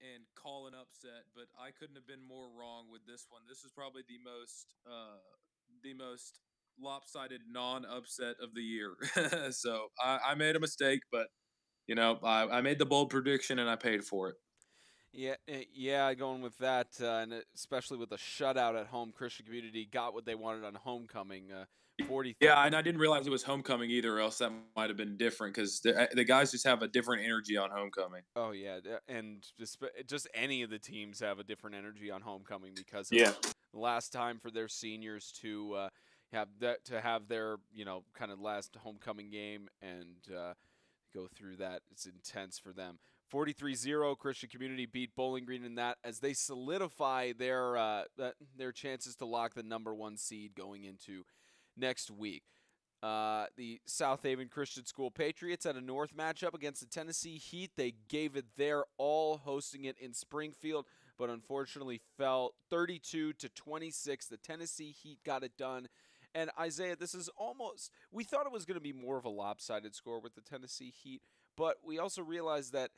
and call an upset, but I couldn't have been more wrong with this one. This is probably the most lopsided non-upset of the year. So I made a mistake, but I made the bold prediction and I paid for it. Yeah, yeah, going with that, and especially with the shutout at home, Christian Community got what they wanted on homecoming. 40. Yeah, and I didn't realize it was homecoming either, or else that might have been different because the guys just have a different energy on homecoming. Oh yeah, and just any of the teams have a different energy on homecoming because of Yeah. the last time for their seniors to have their kind of last homecoming game and go through that. It's intense for them. 43-0 Christian Community beat Bowling Green in that as they solidify their chances to lock the number 1 seed going into next week. The South Haven Christian School Patriots had a North matchup against the Tennessee Heat. They gave it their all, hosting it in Springfield, but unfortunately fell 32-26. The Tennessee Heat got it done. And Isaiah, this is almost, we thought it was going to be more of a lopsided score with the Tennessee Heat, but we also realized that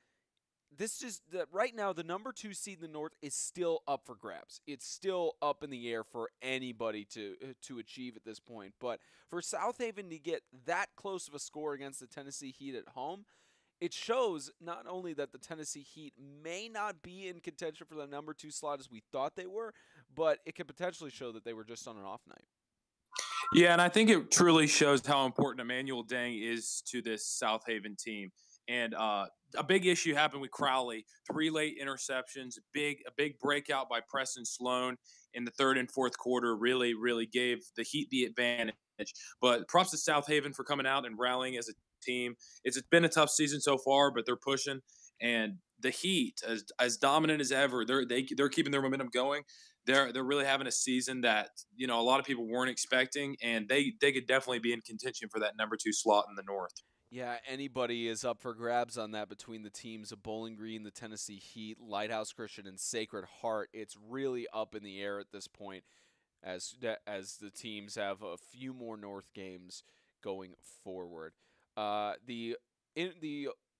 right now the number 2 seed in the North is still up for grabs. It's still up in the air for anybody to achieve at this point. But for South Haven to get that close of a score against the Tennessee Heat at home, it shows not only that the Tennessee Heat may not be in contention for the number 2 slot as we thought they were, but it could potentially show that they were just on an off night. Yeah, and I think it truly shows how important Emmanuel Dang is to this South Haven team. And a big issue happened with Crowley. 3 late interceptions, a big breakout by Preston Sloan in the third and fourth quarter really, really gave the Heat the advantage. But props to South Haven for coming out and rallying as a team. It's been a tough season so far, but they're pushing. And the Heat, as dominant as ever, they're keeping their momentum going. They're really having a season that a lot of people weren't expecting, and they could definitely be in contention for that number 2 slot in the North. Yeah, anybody is up for grabs on that between the teams of Bowling Green, the Tennessee Heat, Lighthouse Christian, and Sacred Heart. It's really up in the air at this point as the teams have a few more North games going forward. The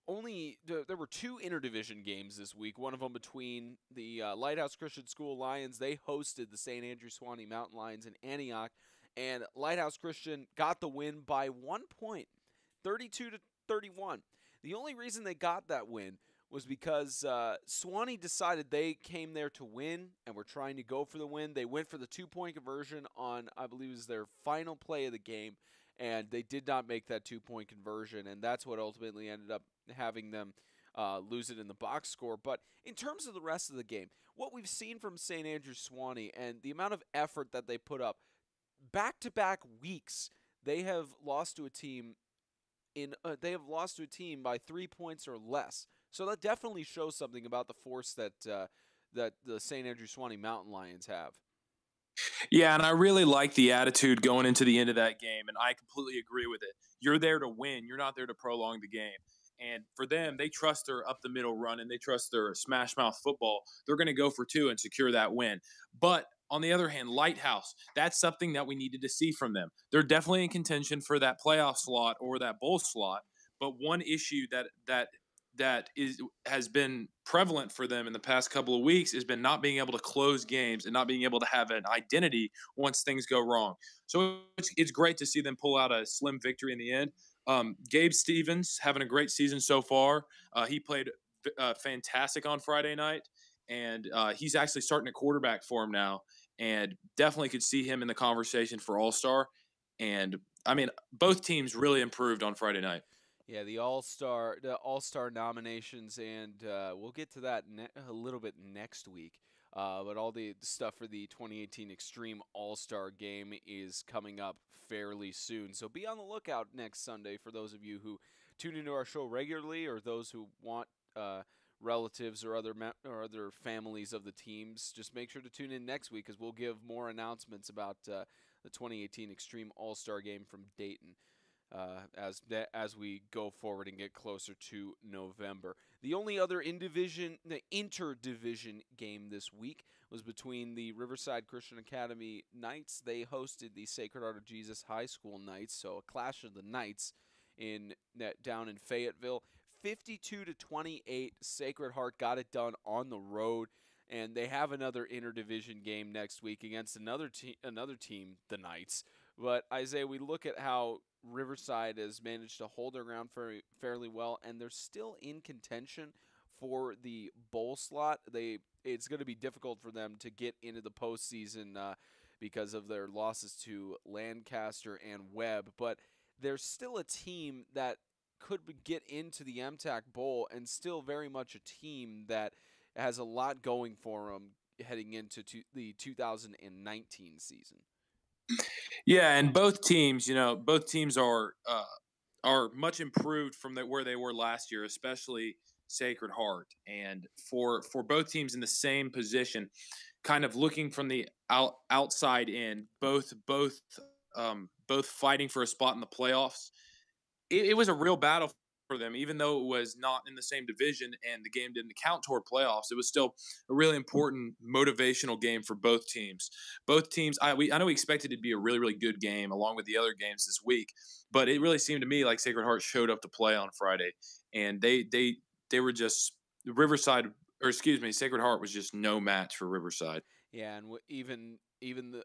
only there were 2 interdivision games this week. One of them between the Lighthouse Christian School Lions. They hosted the St. Andrew Sewanee Mountain Lions in Antioch, and Lighthouse Christian got the win by 1 point. 32-31. The only reason they got that win was because Sewanee decided they came there to win and were trying to go for the win. They went for the 2-point conversion on, I believe it was their final play of the game, and they did not make that 2-point conversion, and that's what ultimately ended up having them lose it in the box score. But in terms of the rest of the game, what we've seen from St. Andrew Sewanee and the amount of effort that they put up, back-to-back weeks, they have lost to a team by 3 points or less. So that definitely shows something about the force that the St. Andrew Sewanee Mountain Lions have. Yeah, and I really like the attitude going into the end of that game, and I completely agree with it. You're there to win. You're not there to prolong the game. And for them, they trust their up the middle run and they trust their smash mouth football. They're going to go for 2 and secure that win. But on the other hand, Lighthouse, that's something that we needed to see from them. They're definitely in contention for that playoff slot or that bowl slot. But one issue that has been prevalent for them in the past couple of weeks has been not being able to close games and not being able to have an identity once things go wrong. So it's great to see them pull out a slim victory in the end. Gabe Stevens having a great season so far. He played fantastic on Friday night, and he's actually starting a quarterback for him now, and definitely could see him in the conversation for All-Star. And I mean, both teams really improved on Friday night. Yeah, the All-Star nominations, and we'll get to that a little bit next week. But all the stuff for the 2018 Extreme All-Star Game is coming up fairly soon. So be on the lookout next Sunday for those of you who tune into our show regularly, or those who want relatives or other families of the teams. Just make sure to tune in next week, because we'll give more announcements about the 2018 Extreme All-Star Game from Dayton. As we go forward and get closer to November. The only other interdivision game this week was between the Riverside Christian Academy Knights. They hosted the Sacred Heart of Jesus High School Knights, so a clash of the Knights down in Fayetteville. 52-28, Sacred Heart got it done on the road, and they have another interdivision game next week against another team, the Knights. But Isaiah, we look at how Riverside has managed to hold their ground fairly well, and they're still in contention for the bowl slot. It's going to be difficult for them to get into the postseason because of their losses to Lancaster and Webb, but there's still a team that could get into the MTAC Bowl and still very much a team that has a lot going for them heading into the 2019 season. Yeah, and both teams are much improved from where they were last year, especially Sacred Heart. And for both teams in the same position, kind of looking from the outside in, both fighting for a spot in the playoffs. It was a real battle for them, even though it was not in the same division and the game didn't count toward playoffs. It was still a really important motivational game for both teams. Both teams, I know we expected it to be a really, really good game along with the other games this week, but it really seemed to me like Sacred Heart showed up to play on Friday, and they were just Riverside, or excuse me, Sacred Heart was just no match for Riverside. Yeah, and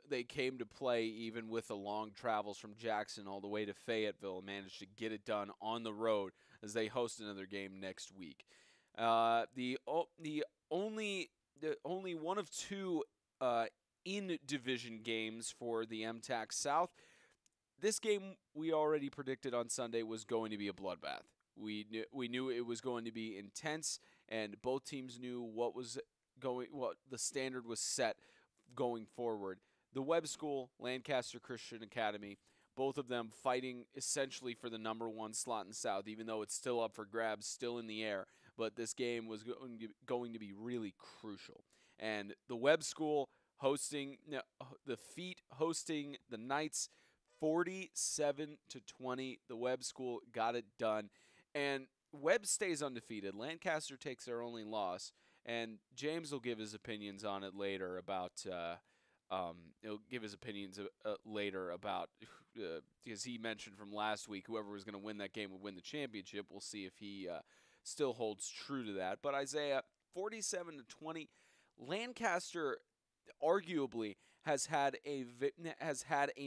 they came to play even with the long travels from Jackson all the way to Fayetteville and managed to get it done on the road as they host another game next week. The only one of two in division games for the MTAC South. This game we already predicted on Sunday was going to be a bloodbath. We knew it was going to be intense, and both teams knew what the standard was set going forward. The Webb School, Lancaster Christian Academy, both of them fighting essentially for the number one slot in the South, even though it's still up for grabs, still in the air. But this game was going to be really crucial. And the Webb School hosting the Knights 47-20. The Webb School got it done. And Webb stays undefeated. Lancaster takes their only loss. And James will give his opinions on it later about because he mentioned from last week whoever was going to win that game would win the championship. We'll see if he still holds true to that. But Isaiah, 47-20, Lancaster arguably has had a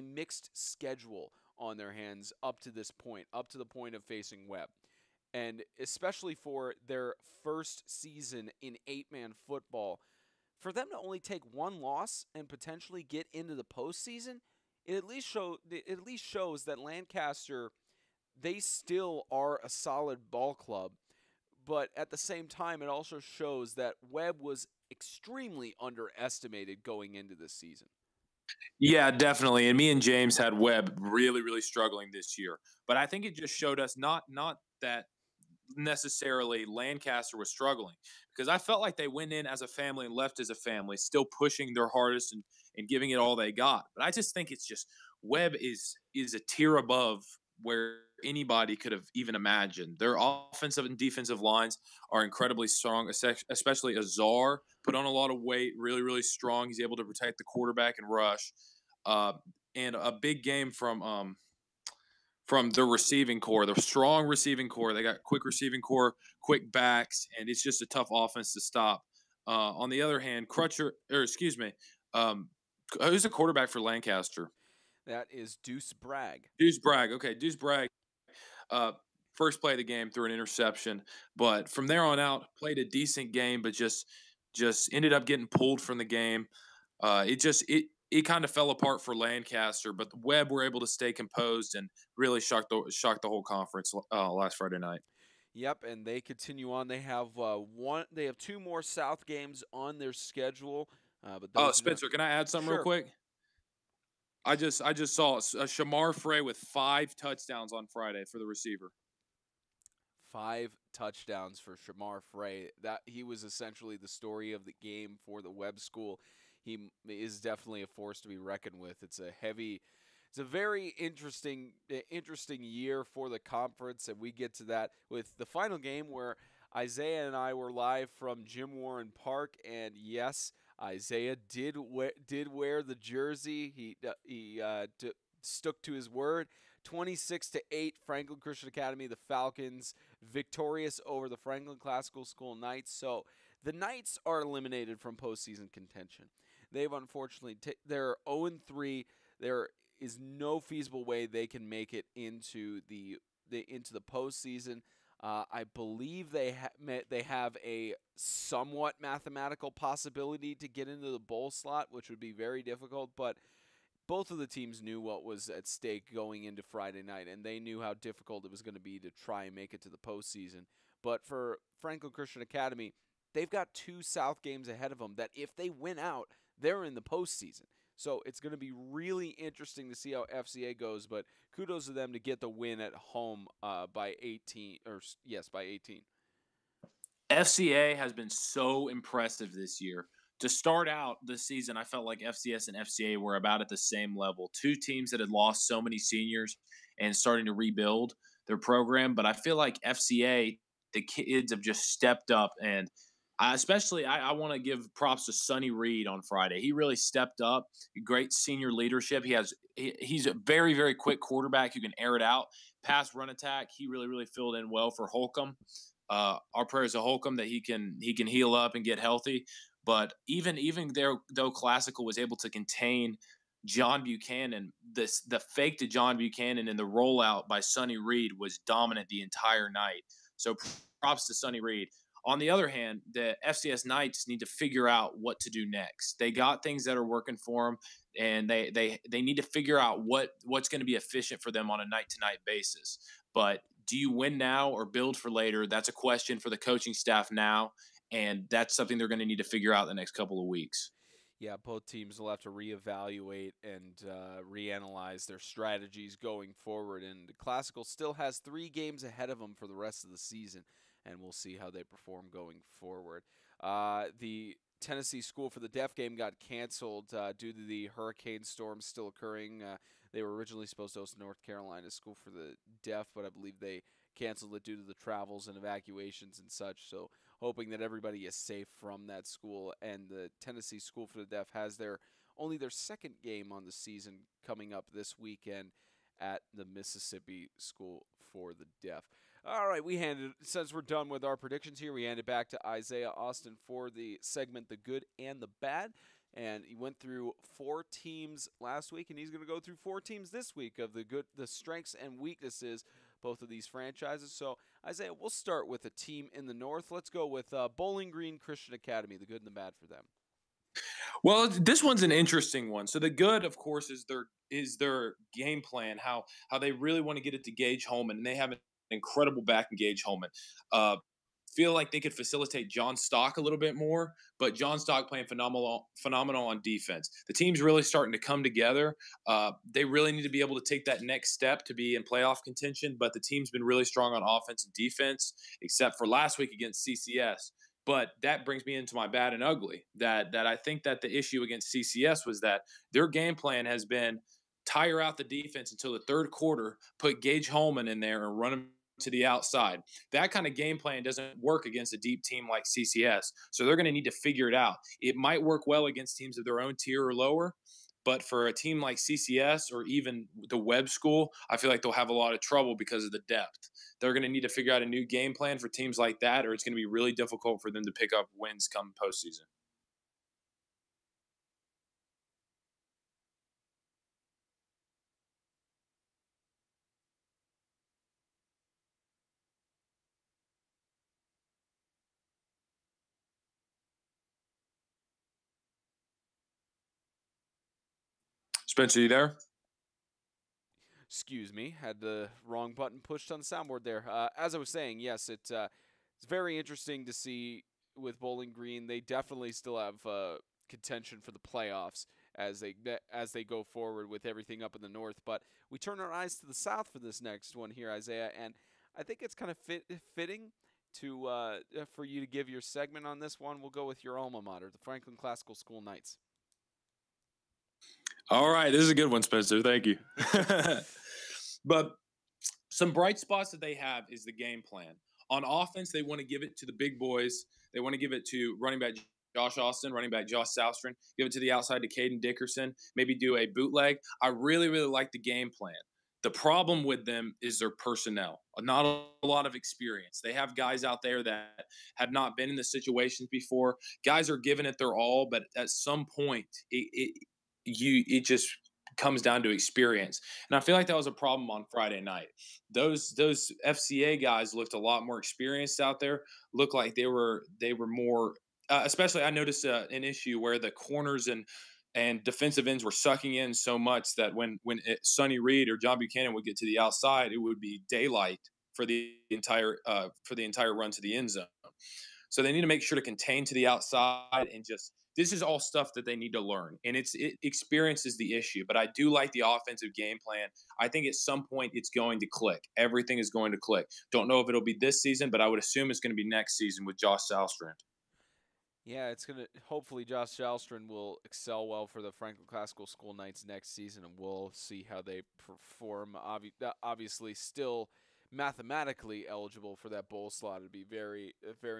mixed schedule on their hands up to this point, up to the point of facing Webb. And especially for their first season in 8-man football, for them to only take one loss and potentially get into the postseason, it at least shows that Lancaster, they still are a solid ball club. But at the same time, it also shows that Webb was extremely underestimated going into this season. Yeah, definitely. And me and James had Webb really, really struggling this year. But I think it just showed us not that necessarily Lancaster was struggling, because I felt like they went in as a family and left as a family, still pushing their hardest and giving it all they got. But I just think it's just Webb is a tier above where anybody could have even imagined. Their offensive and defensive lines are incredibly strong, especially Azar put on a lot of weight, really, really strong. He's able to protect the quarterback and rush. Uh, and a big game from the receiving core, the strong receiving core. They got quick receiving core, quick backs, and it's just a tough offense to stop. On the other hand, who's the quarterback for Lancaster? That is Deuce Bragg. Deuce Bragg. Okay, Deuce Bragg. First play of the game threw an interception, but from there on out, played a decent game, but just ended up getting pulled from the game. It kind of fell apart for Lancaster, but the Webb were able to stay composed and really shocked the whole conference last Friday night. Yep, and they continue on. They have They have two more South games on their schedule. But Spencer, can I add something Sure. real quick? I just saw Shamar Frey with 5 touchdowns on Friday for the receiver. 5 touchdowns for Shamar Frey. That he was essentially the story of the game for the Webb School. He is definitely a force to be reckoned with. It's a very interesting year for the conference, and we get to that with the final game where Isaiah and I were live from Jim Warren Park, and yes, Isaiah did wear the jersey. He stuck to his word. 26-8, Franklin Christian Academy, the Falcons victorious over the Franklin Classical School Knights. So the Knights are eliminated from postseason contention. They've unfortunately they're 0-3. There is no feasible way they can make it into the postseason. I believe they have a somewhat mathematical possibility to get into the bowl slot, which would be very difficult. But both of the teams knew what was at stake going into Friday night, and they knew how difficult it was going to be to try and make it to the postseason. But for Franklin Christian Academy, they've got 2 South games ahead of them that if they win out, they're in the postseason. So it's going to be really interesting to see how FCA goes, but kudos to them to get the win at home by 18, by 18. FCA has been so impressive this year. To start out the season, I felt like FCS and FCA were about at the same level. 2 teams that had lost so many seniors and starting to rebuild their program. But I feel like FCA, the kids have just stepped up. And I want to give props to Sonny Reed on Friday. He really stepped up. Great senior leadership. He's a very, very quick quarterback who can air it out. Pass run attack. He really, really filled in well for Holcomb. Our prayers to Holcomb that he can heal up and get healthy. But even though Classical was able to contain John Buchanan, the fake to John Buchanan and the rollout by Sonny Reed was dominant the entire night. So props to Sonny Reed. On the other hand, the FCS Knights need to figure out what to do next. They got things that are working for them, and they need to figure out what's going to be efficient for them on a night-to-night basis. But do you win now or build for later? That's a question for the coaching staff now, and that's something they're going to need to figure out the next couple of weeks. Yeah, both teams will have to reevaluate and reanalyze their strategies going forward. And Classical still has 3 games ahead of them for the rest of the season, and we'll see how they perform going forward. The Tennessee School for the Deaf game got canceled due to the hurricane storm still occurring. They were originally supposed to host North Carolina School for the Deaf, but I believe they canceled it due to the travels and evacuations and such. So hoping that everybody is safe from that school. And the Tennessee School for the Deaf has only their 2nd game on the season coming up this weekend at the Mississippi School for the Deaf. All right, since we're done with our predictions here, we hand it back to Isaiah Austin for the segment The Good and the Bad. And he went through 4 teams last week, and he's going to go through 4 teams this week of the strengths and weaknesses both of these franchises. So, Isaiah, we'll start with a team in the North. Let's go with Bowling Green Christian Academy, the good and the bad for them. Well, this one's an interesting one. So the good, of course, is their game plan, how they really want to get it to Gage Holman, and they have an incredible back in Gage Holman. Feel like they could facilitate John Stock a little bit more, but John Stock playing phenomenal on defense. The team's really starting to come together. They really need to be able to take that next step to be in playoff contention, but the team's been really strong on offense and defense, except for last week against CCS. But that brings me into my bad and ugly. That I think that the issue against CCS was that their game plan has been tire out the defense until the 3rd quarter, put Gage Holman in there and run him to the outside. That kind of game plan doesn't work against a deep team like CCS. So they're going to need to figure it out. It might work well against teams of their own tier or lower, but for a team like CCS or even the Webb School, I feel like they'll have a lot of trouble because of the depth. They're going to need to figure out a new game plan for teams like that, or it's going to be really difficult for them to pick up wins come postseason. Spencer, you there? Excuse me, had the wrong button pushed on the soundboard there. As I was saying, yes, it's very interesting to see with Bowling Green. They definitely still have contention for the playoffs as they go forward with everything up in the north. But we turn our eyes to the south for this next one here, Isaiah, and I think it's kind of fitting to for you to give your segment on this one. We'll go with your alma mater, the Franklin Classical School Knights. All right, this is a good one, Spencer. Thank you. But some bright spots that they have is the game plan. On offense, they want to give it to the big boys. They want to give it to running back Josh Austin, running back Josh Soustron, give it to the outside to Caden Dickerson, maybe do a bootleg. I really, really like the game plan. The problem with them is their personnel, not a lot of experience. They have guys out there that have not been in the situations before. Guys are giving it their all, but at some point, it just comes down to experience. And I feel like that was a problem on Friday night. Those FCA guys looked a lot more experienced out there. Looked like they were more. Especially, I noticed an issue where the corners and defensive ends were sucking in so much that Sonny Reed or John Buchanan would get to the outside, it would be daylight for the entire run to the end zone. So they need to make sure to contain to the outside and just this is all stuff that they need to learn. And experience is the issue. But I do like the offensive game plan. I think at some point it's going to click. Everything is going to click. Don't know if it'll be this season, but I would assume it's going to be next season with Josh Salstrand. Yeah, it's gonna. Hopefully, Josh Salstrand will excel well for the Franklin Classical School Knights next season, and we'll see how they perform. Obviously, still mathematically eligible for that bowl slot. It'd be very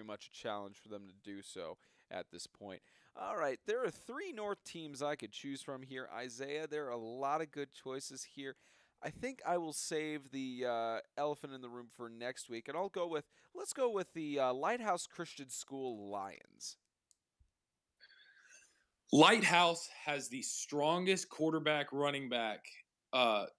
much a challenge for them to do so at this point. All right, there are 3 North teams I could choose from here. Isaiah, there are a lot of good choices here. I think I will save the elephant in the room for next week, and let's go with the Lighthouse Christian School Lions. Lighthouse has the strongest quarterback running back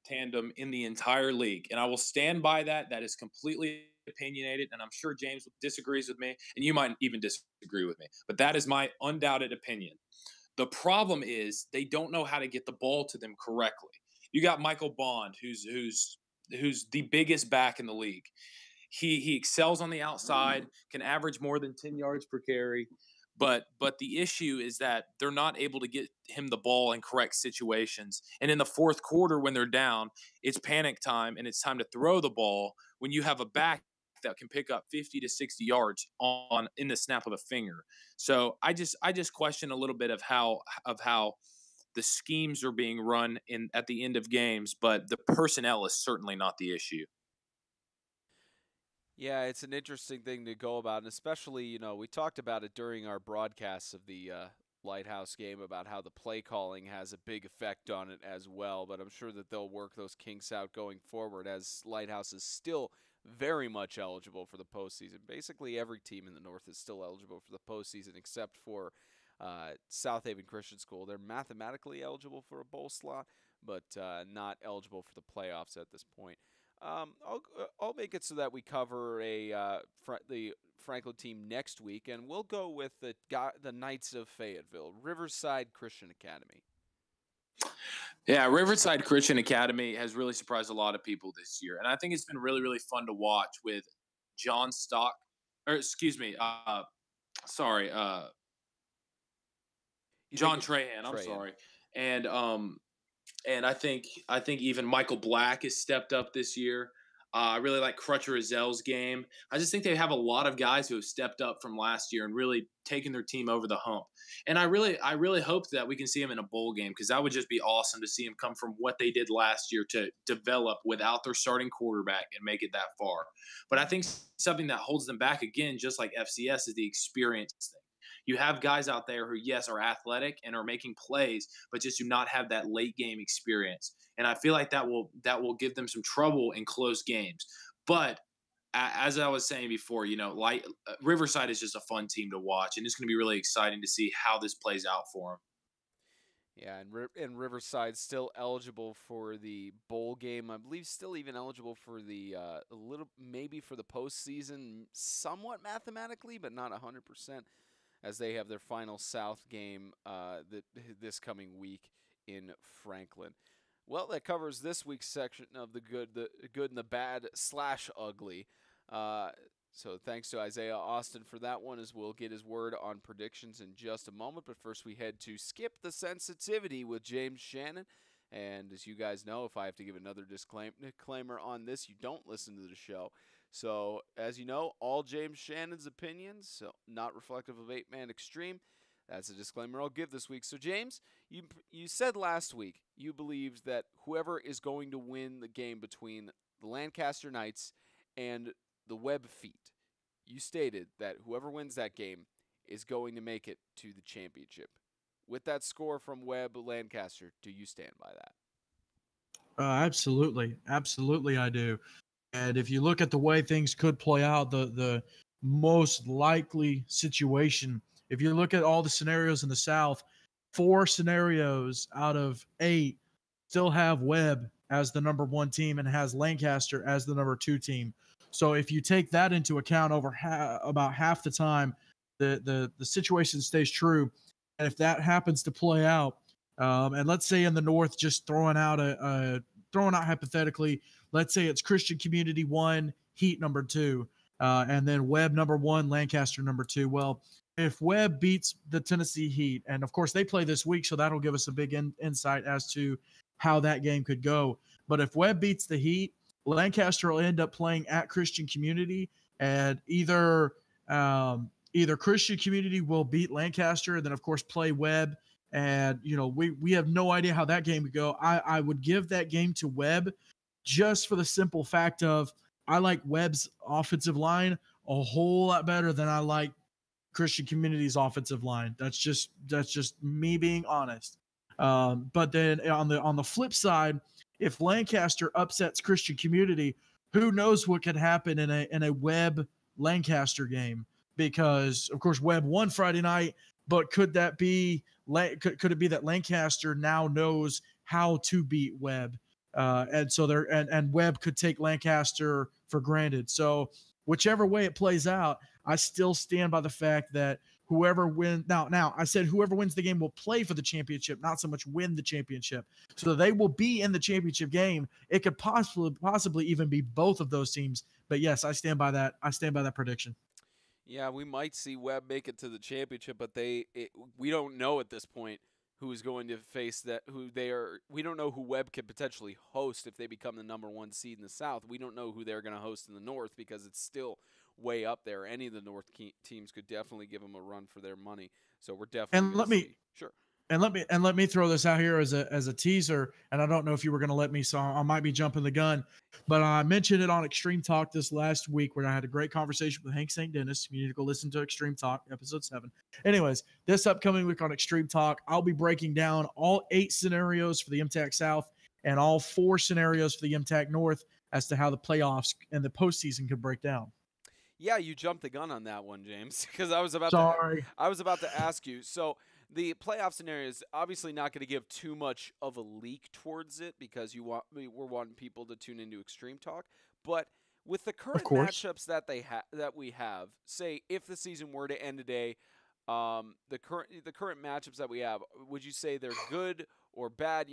tandem in the entire league. And I will stand by that. That is completely opinionated. And I'm sure James disagrees with me, and you might even disagree with me. But that is my undoubted opinion. The problem is they don't know how to get the ball to them correctly. You got Michael Bond, who's the biggest back in the league. He excels on the outside, can average more than 10 yards per carry. But the issue is that they're not able to get him the ball in correct situations. And in the fourth quarter, when they're down, it's panic time and it's time to throw the ball when you have a back that can pick up 50 to 60 yards on in the snap of a finger. So I just question a little bit of how the schemes are being run in at the end of games, but the personnel is certainly not the issue. Yeah, it's an interesting thing to go about, and especially, we talked about it during our broadcasts of the Lighthouse game about how the play calling has a big effect on it as well, but I'm sure that they'll work those kinks out going forward as Lighthouse is still very much eligible for the postseason. Basically, every team in the North is still eligible for the postseason except for South Haven Christian School. They're mathematically eligible for a bowl slot, but not eligible for the playoffs at this point. I'll make it so that we cover the Franklin team next week, and we'll go with the Knights of Fayetteville, Riverside Christian Academy. Yeah, Riverside Christian Academy has really surprised a lot of people this year, and I think it's been really, really fun to watch with John Stock, or excuse me, sorry, You John thinking Trahan. I'm Trayan? sorry, and and I think even Michael Black has stepped up this year. I really like Crutcher Azell's game. I just think they have a lot of guys who have stepped up from last year and really taken their team over the hump. And I really hope that we can see them in a bowl game because that would just be awesome to see them come from what they did last year to develop without their starting quarterback and make it that far. But I think something that holds them back again, just like FCS, is the experience thing. You have guys out there who, yes, are athletic and are making plays, but just do not have that late game experience. And I feel like that will give them some trouble in close games. But as I was saying before, like Riverside is just a fun team to watch, and it's going to be really exciting to see how this plays out for them. Yeah, and Riverside still eligible for the bowl game. I believe still even eligible for the a little maybe for the postseason, somewhat mathematically, but not 100%, as they have their final South game this coming week in Franklin. Well, that covers this week's section of the good and the bad / ugly. So thanks to Isaiah Austin for that one, as we'll get his word on predictions in just a moment. But first, we head to Skip the Sensitivity with James Shannon. And as you guys know, if I have to give another disclaimer on this, you don't listen to the show. So, as you know, all James Shannon's opinions, so not reflective of 8-Man Extreme. That's a disclaimer I'll give this week. So, James, you said last week you believed that whoever is going to win the game between the Lancaster Knights and the Webb Feet, you stated that whoever wins that game is going to make it to the championship. With that score from Webb Lancaster, do you stand by that? Absolutely. Absolutely, I do. And if you look at the way things could play out, the most likely situation, if you look at all the scenarios in the South, 4 scenarios out of 8 still have Webb as the number 1 team and has Lancaster as the number 2 team. So if you take that into account, over about half the time, the situation stays true. And if that happens to play out, and let's say in the North, just throwing out hypothetically, let's say it's Christian Community 1, Heat number 2, and then Webb number 1, Lancaster number 2. Well, if Webb beats the Tennessee Heat, and of course they play this week, so that'll give us a big insight as to how that game could go. But if Webb beats the Heat, Lancaster will end up playing at Christian Community, and either Christian Community will beat Lancaster, and then of course play Webb. And we have no idea how that game would go. I would give that game to Webb, just for the simple fact of I like Webb's offensive line a whole lot better than I like Christian Community's offensive line. That's just me being honest. But then on the flip side, if Lancaster upsets Christian Community, who knows what could happen in a Webb Lancaster game? Because of course Webb won Friday night, but could it be that Lancaster now knows how to beat Webb? And so and Webb could take Lancaster for granted. So whichever way it plays out, I still stand by the fact that whoever wins now I said whoever wins the game will play for the championship, not so much win the championship. So they will be in the championship game. It could possibly even be both of those teams. But yes, I stand by that. I stand by that prediction. Yeah, we might see Webb make it to the championship, but we don't know at this point who is going to face that. We don't know who Webb could potentially host if they become the number 1 seed in the South. We don't know who they're going to host in the North because it's still way up there. Any of the North teams could definitely give them a run for their money. So we're definitely going to see. Sure. And let me throw this out here as a teaser. And I don't know if you were going to let me, so I might be jumping the gun. But I mentioned it on Extreme Talk this last week, where I had a great conversation with Hank St. Dennis. You need to go listen to Extreme Talk, episode 7. Anyways, this upcoming week on Extreme Talk, I'll be breaking down all 8 scenarios for the MTAC South and all 4 scenarios for the MTAC North as to how the playoffs and the postseason could break down. Yeah, you jumped the gun on that one, James, because I was about to ask you. So the playoff scenario is obviously not going to give too much of a leak towards it because we're wanting people to tune into Extreme Talk. But with the current matchups that we have, say if the season were to end today, the current matchups that we have, would you say they're good or bad?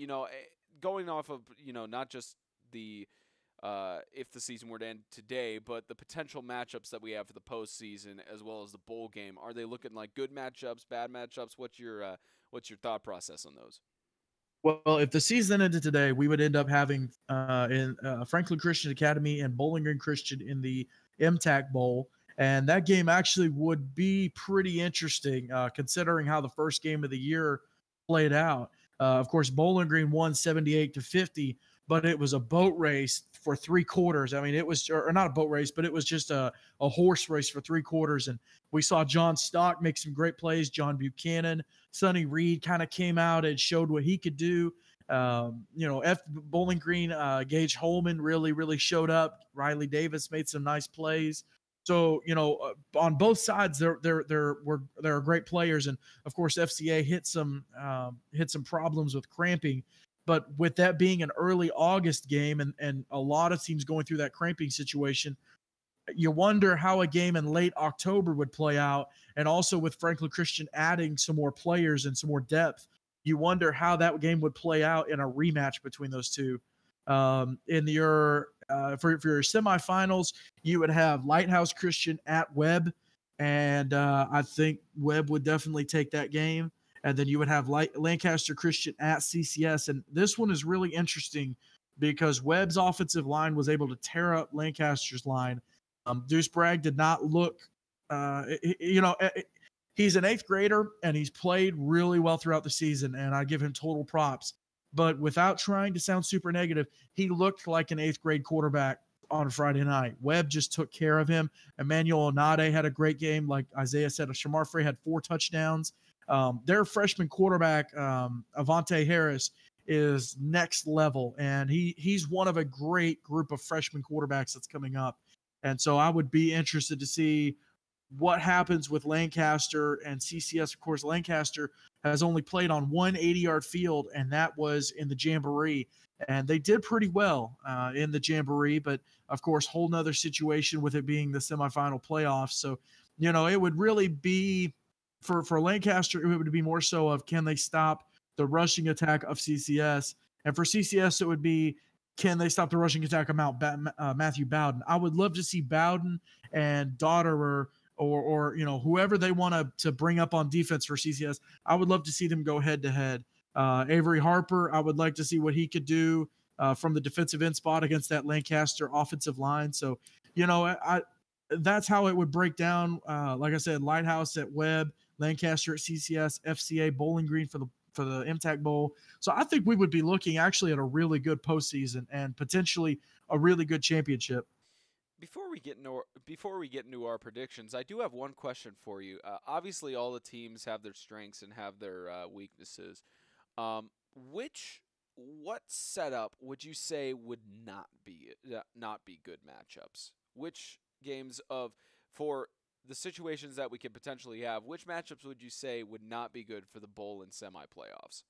Going off of not just the if the season were to end today, but the potential matchups that we have for the postseason as well as the bowl game, are they looking like good matchups, bad matchups? What's your thought process on those? Well, if the season ended today, we would end up having in Franklin Christian Academy and Bowling Green Christian in the MTAC Bowl. And that game actually would be pretty interesting, considering how the first game of the year played out. Of course, Bowling Green won 78-50, but it was a boat race for 3 quarters. I mean, it was, or not a boat race, but it was just a horse race for 3 quarters. And we saw John Stock make some great plays. John Buchanan, Sonny Reed kind of came out and showed what he could do. Bowling Green, Gage Holman really showed up. Riley Davis made some nice plays. So, on both sides, there are great players, and of course, FCA hit some problems with cramping. But with that being an early August game, and a lot of teams going through that cramping situation, you wonder how a game in late October would play out. And also with Franklin Christian adding some more players and some more depth, you wonder how that game would play out in a rematch between those two. For your semifinals, you would have Lighthouse Christian at Webb, and I think Webb would definitely take that game. And then you would have Lancaster Christian at CCS, and this one is really interesting because Webb's offensive line was able to tear up Lancaster's line. Deuce Bragg did not look, he's an 8th grader and he's played really well throughout the season, and I give him total props. But without trying to sound super negative, he looked like an 8th grade quarterback on Friday night. Webb just took care of him. Emmanuel Onade had a great game. Like Isaiah said, Shamar Frey had 4 touchdowns. Their freshman quarterback, Avante Harris, is next level, and he's one of a great group of freshman quarterbacks that's coming up. And so I would be interested to see what happens with Lancaster and CCS. Of course, Lancaster has only played on one 80-yard field, and that was in the Jamboree. And they did pretty well in the Jamboree, but of course, whole nother situation with it being the semifinal playoffs. So, it would really be for Lancaster, it would be more so of can they stop the rushing attack of CCS, and for CCS, it would be can they stop the rushing attack of Matthew Bowden. I would love to see Bowden and Dotterer or whoever they want to bring up on defense for CCS. I would love to see them go head to head. Avery Harper, I would like to see what he could do from the defensive end spot against that Lancaster offensive line. So, that's how it would break down. Like I said, Lighthouse at Webb, Lancaster at CCS, FCA, Bowling Green for the MTAC Bowl. So I think we would be looking actually at a really good postseason and potentially a really good championship. Before we get into our predictions, I do have one question for you. Obviously, all the teams have their strengths and have their weaknesses. What setup would you say would not be good matchups? Which games for the situations that we could potentially have, which matchups would you say would not be good for the bowl and semi-playoffs?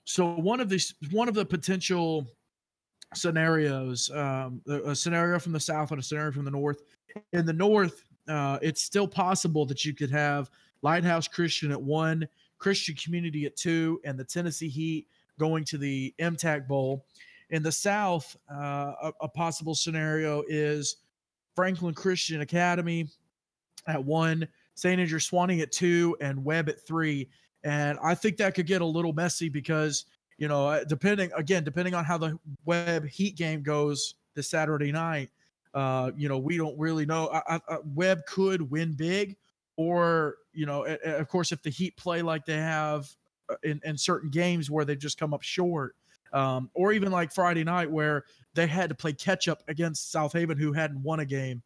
So one of the potential scenarios, a scenario from the South and a scenario from the North. In the North, it's still possible that you could have Lighthouse Christian at 1, Christian Community at 2, and the Tennessee Heat going to the MTAC Bowl. In the South, a possible scenario is Franklin Christian Academy at 1, St. Andrew Swanee at 2, and Webb at 3. And I think that could get a little messy because, depending on how the Webb Heat game goes this Saturday night, we don't really know. Webb could win big, or, of course, if the Heat play like they have in certain games where they've just come up short, or even like Friday night where they had to play catch up against South Haven, who hadn't won a game.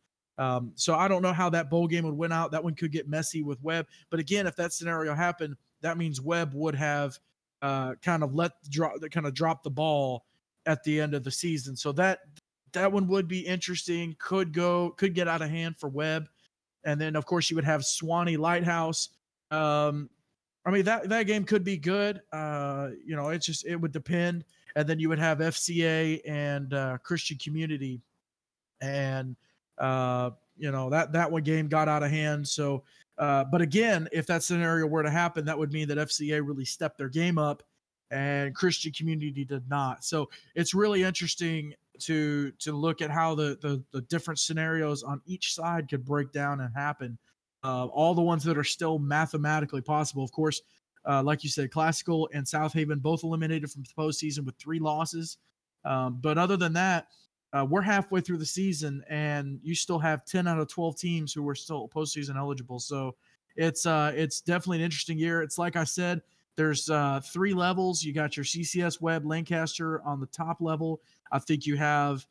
So I don't know how that bowl game would win out. That one could get messy with Webb. But again, if that scenario happened, that means Webb would have kind of drop the ball at the end of the season. So that one would be interesting. Could get out of hand for Webb. And then of course you would have Swanee Lighthouse. That game could be good. It would depend. And then you would have FCA and Christian Community. And that one game got out of hand. So, but again, if that scenario were to happen, that would mean that FCA really stepped their game up and Christian Community did not. So it's really interesting to look at how the different scenarios on each side could break down and happen. All the ones that are still mathematically possible. Of course, like you said, Classical and South Haven both eliminated from the postseason with 3 losses. But other than that, we're halfway through the season, and you still have 10 out of 12 teams who are still postseason eligible. So it's definitely an interesting year. It's like I said, there's 3 levels. You got your CCS, Webb, Lancaster on the top level. I think you have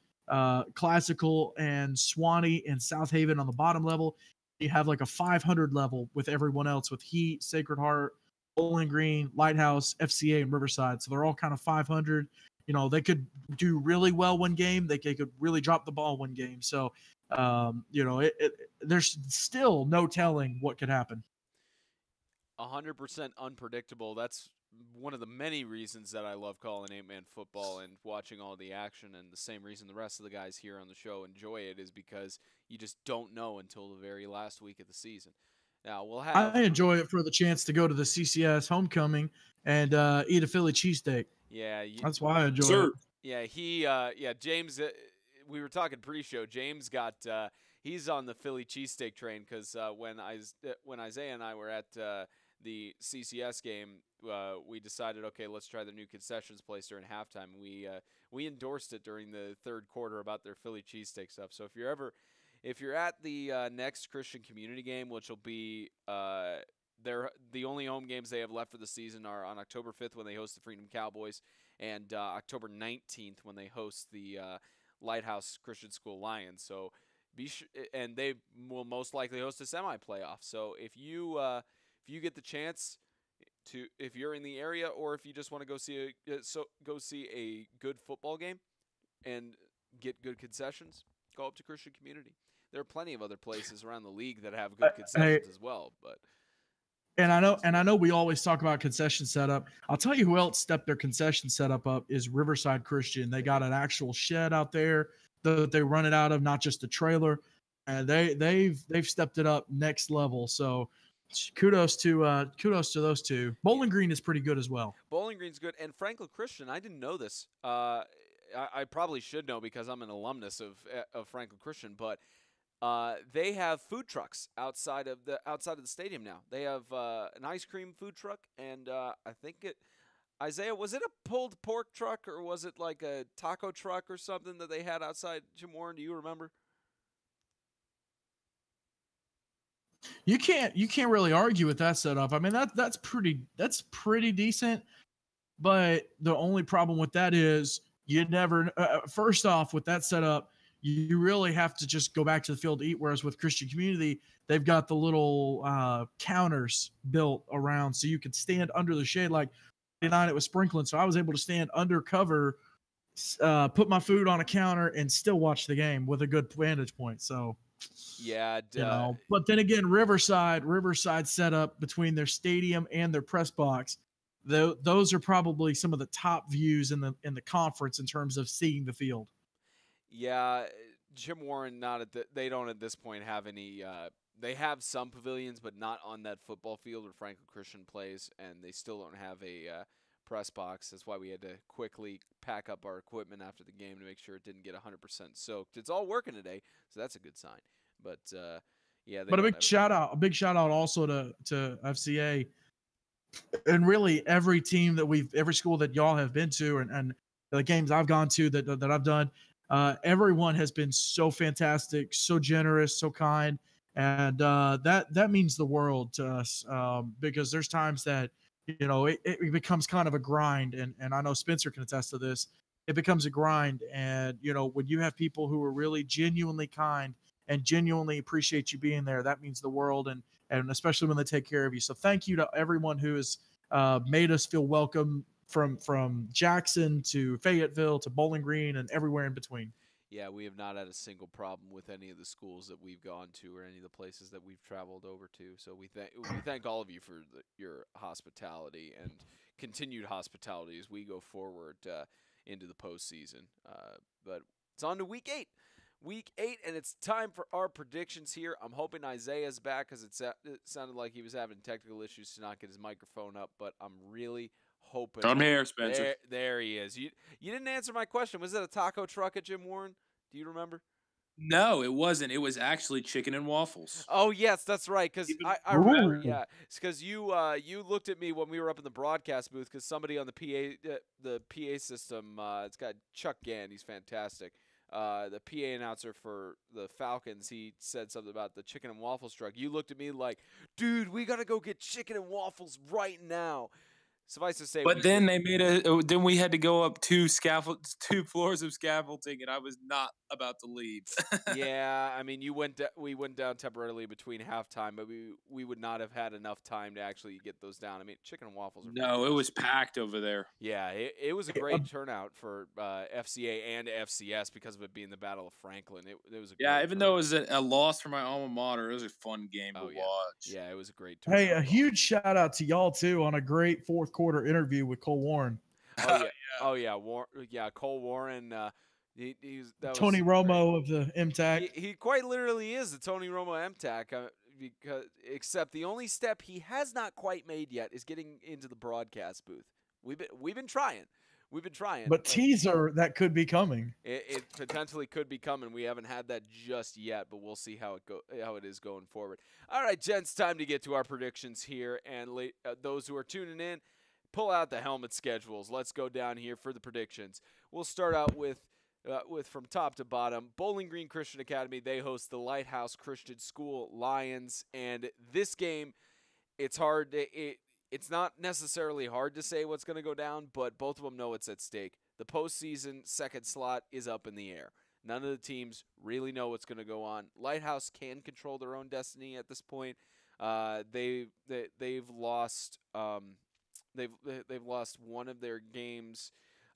Classical and Swanee and South Haven on the bottom level. You have like a 500 level with everyone else, with Heat, Sacred Heart, Bowling Green, Lighthouse, FCA, and Riverside. So they're all kind of 500. They could do really well one game. They could really drop the ball one game. So, there's still no telling what could happen. 100% unpredictable. That's one of the many reasons that I love calling 8-man football and watching all the action, and the same reason the rest of the guys here on the show enjoy it is because you just don't know until the very last week of the season. Now I enjoy it for the chance to go to the CCS homecoming and eat a Philly cheesesteak. Yeah, that's why I enjoy it. Yeah, James. We were talking pre-show. James got he's on the Philly cheesesteak train because when Isaiah and I were at the CCS game, we decided, okay, let's try the new concessions place during halftime. We endorsed it during the third quarter about their Philly cheesesteak stuff. So if you're at the next Christian Community game, which will be the only home games they have left for the season are on October 5th when they host the Freedom Cowboys and October 19th when they host the Lighthouse Christian School Lions. So and they will most likely host a semi-playoff. So if you get the chance if you're in the area, or if you just want to go see a good football game and get good concessions, go up to Christian Community. There are plenty of other places around the league that have good concessions as well, but. And I know we always talk about concession setup. I'll tell you who else stepped their concession setup up is Riverside Christian. They got an actual shed out there that they run it out of, not just a trailer. And they've stepped it up next level. So kudos to those two. Bowling Green is pretty good as well. Bowling Green's good, and Franklin Christian. I didn't know this. I probably should know because I'm an alumnus of Franklin Christian, but. They have food trucks outside of the stadium now. They have an ice cream food truck, and I think Isaiah, was it a pulled pork truck or was it like a taco truck or something that they had outside Jim Warren? Do you remember? You can't really argue with that setup. I mean that's pretty decent. But the only problem with that is you never. First off, with that setup, you really have to just go back to the field to eat. Whereas with Christian Community, they've got the little counters built around so you could stand under the shade. Like tonight, it was sprinkling, so I was able to stand under cover, put my food on a counter, and still watch the game with a good vantage point. So, yeah, But then again, Riverside set up between their stadium and their press box. Those are probably some of the top views in the conference in terms of seeing the field. Yeah, Jim Warren they don't at this point have any. They have some pavilions, but not on that football field where Franklin Christian plays, and they still don't have a press box. That's why we had to quickly pack up our equipment after the game to make sure it didn't get 100% soaked. It's all working today, so that's a good sign. But yeah. But a big shout out also to FCA and really every team every school that y'all have been to, and the games I've gone to that I've done. Everyone has been so fantastic, so generous, so kind, and that means the world to us because there's times that it becomes kind of a grind, and I know Spencer can attest to this. It becomes a grind, and when you have people who are really genuinely kind and genuinely appreciate you being there, that means the world, and especially when they take care of you. So thank you to everyone who has made us feel welcome. From Jackson to Fayetteville to Bowling Green and everywhere in between. Yeah, we have not had a single problem with any of the schools that we've gone to or any of the places that we've traveled over to. So we thank all of you for your hospitality and continued hospitality as we go forward into the postseason. But it's on to Week 8. Week 8, and it's time for our predictions here. I'm hoping Isaiah's back because it sounded like he was having technical issues to not get his microphone up, but I'm really hoping. I'm here, Spencer. There he is. You didn't answer my question. Was it a taco truck at Jim Warren? Do you remember? No, it wasn't. It was actually chicken and waffles. Oh yes, that's right. Because I remember. Yeah, it's because you looked at me when we were up in the broadcast booth because somebody on the PA system. It's got Chuck Gann. He's fantastic. The PA announcer for the Falcons, he said something about the chicken and waffles truck. You looked at me like, dude, we gotta go get chicken and waffles right now. Suffice to say, but then then we had to go up 2 floors of scaffolding, and I was not about to leave. Yeah, I mean, we went down temporarily between halftime, but we would not have had enough time to actually get those down. I mean, chicken and waffles are no, it was packed over there. Yeah, it was a great turnout for FCA and FCS because of it being the Battle of Franklin. It was even though it was a loss for my alma mater, it was a fun game to watch. Yeah, it was a great turnout. Hey, a huge shout out to y'all too on a great fourth quarter interview with Cole Warren. Cole Warren. Tony Romo of the MTAC. He quite literally is the Tony Romo MTAC. Except the only step he has not quite made yet is getting into the broadcast booth. We've been trying. But teaser that could be coming. It potentially could be coming. We haven't had that just yet, but we'll see how it is going forward. All right, gents, time to get to our predictions here, and those who are tuning in, pull out the helmet schedules. Let's go down here for the predictions. We'll start out with from top to bottom. Bowling Green Christian Academy, they host the Lighthouse Christian School Lions, and this game, it's hard. It's not necessarily hard to say what's going to go down, but both of them know it's at stake. The postseason second slot is up in the air. None of the teams really know what's going to go on. Lighthouse can control their own destiny at this point. They've lost they've lost one of their games.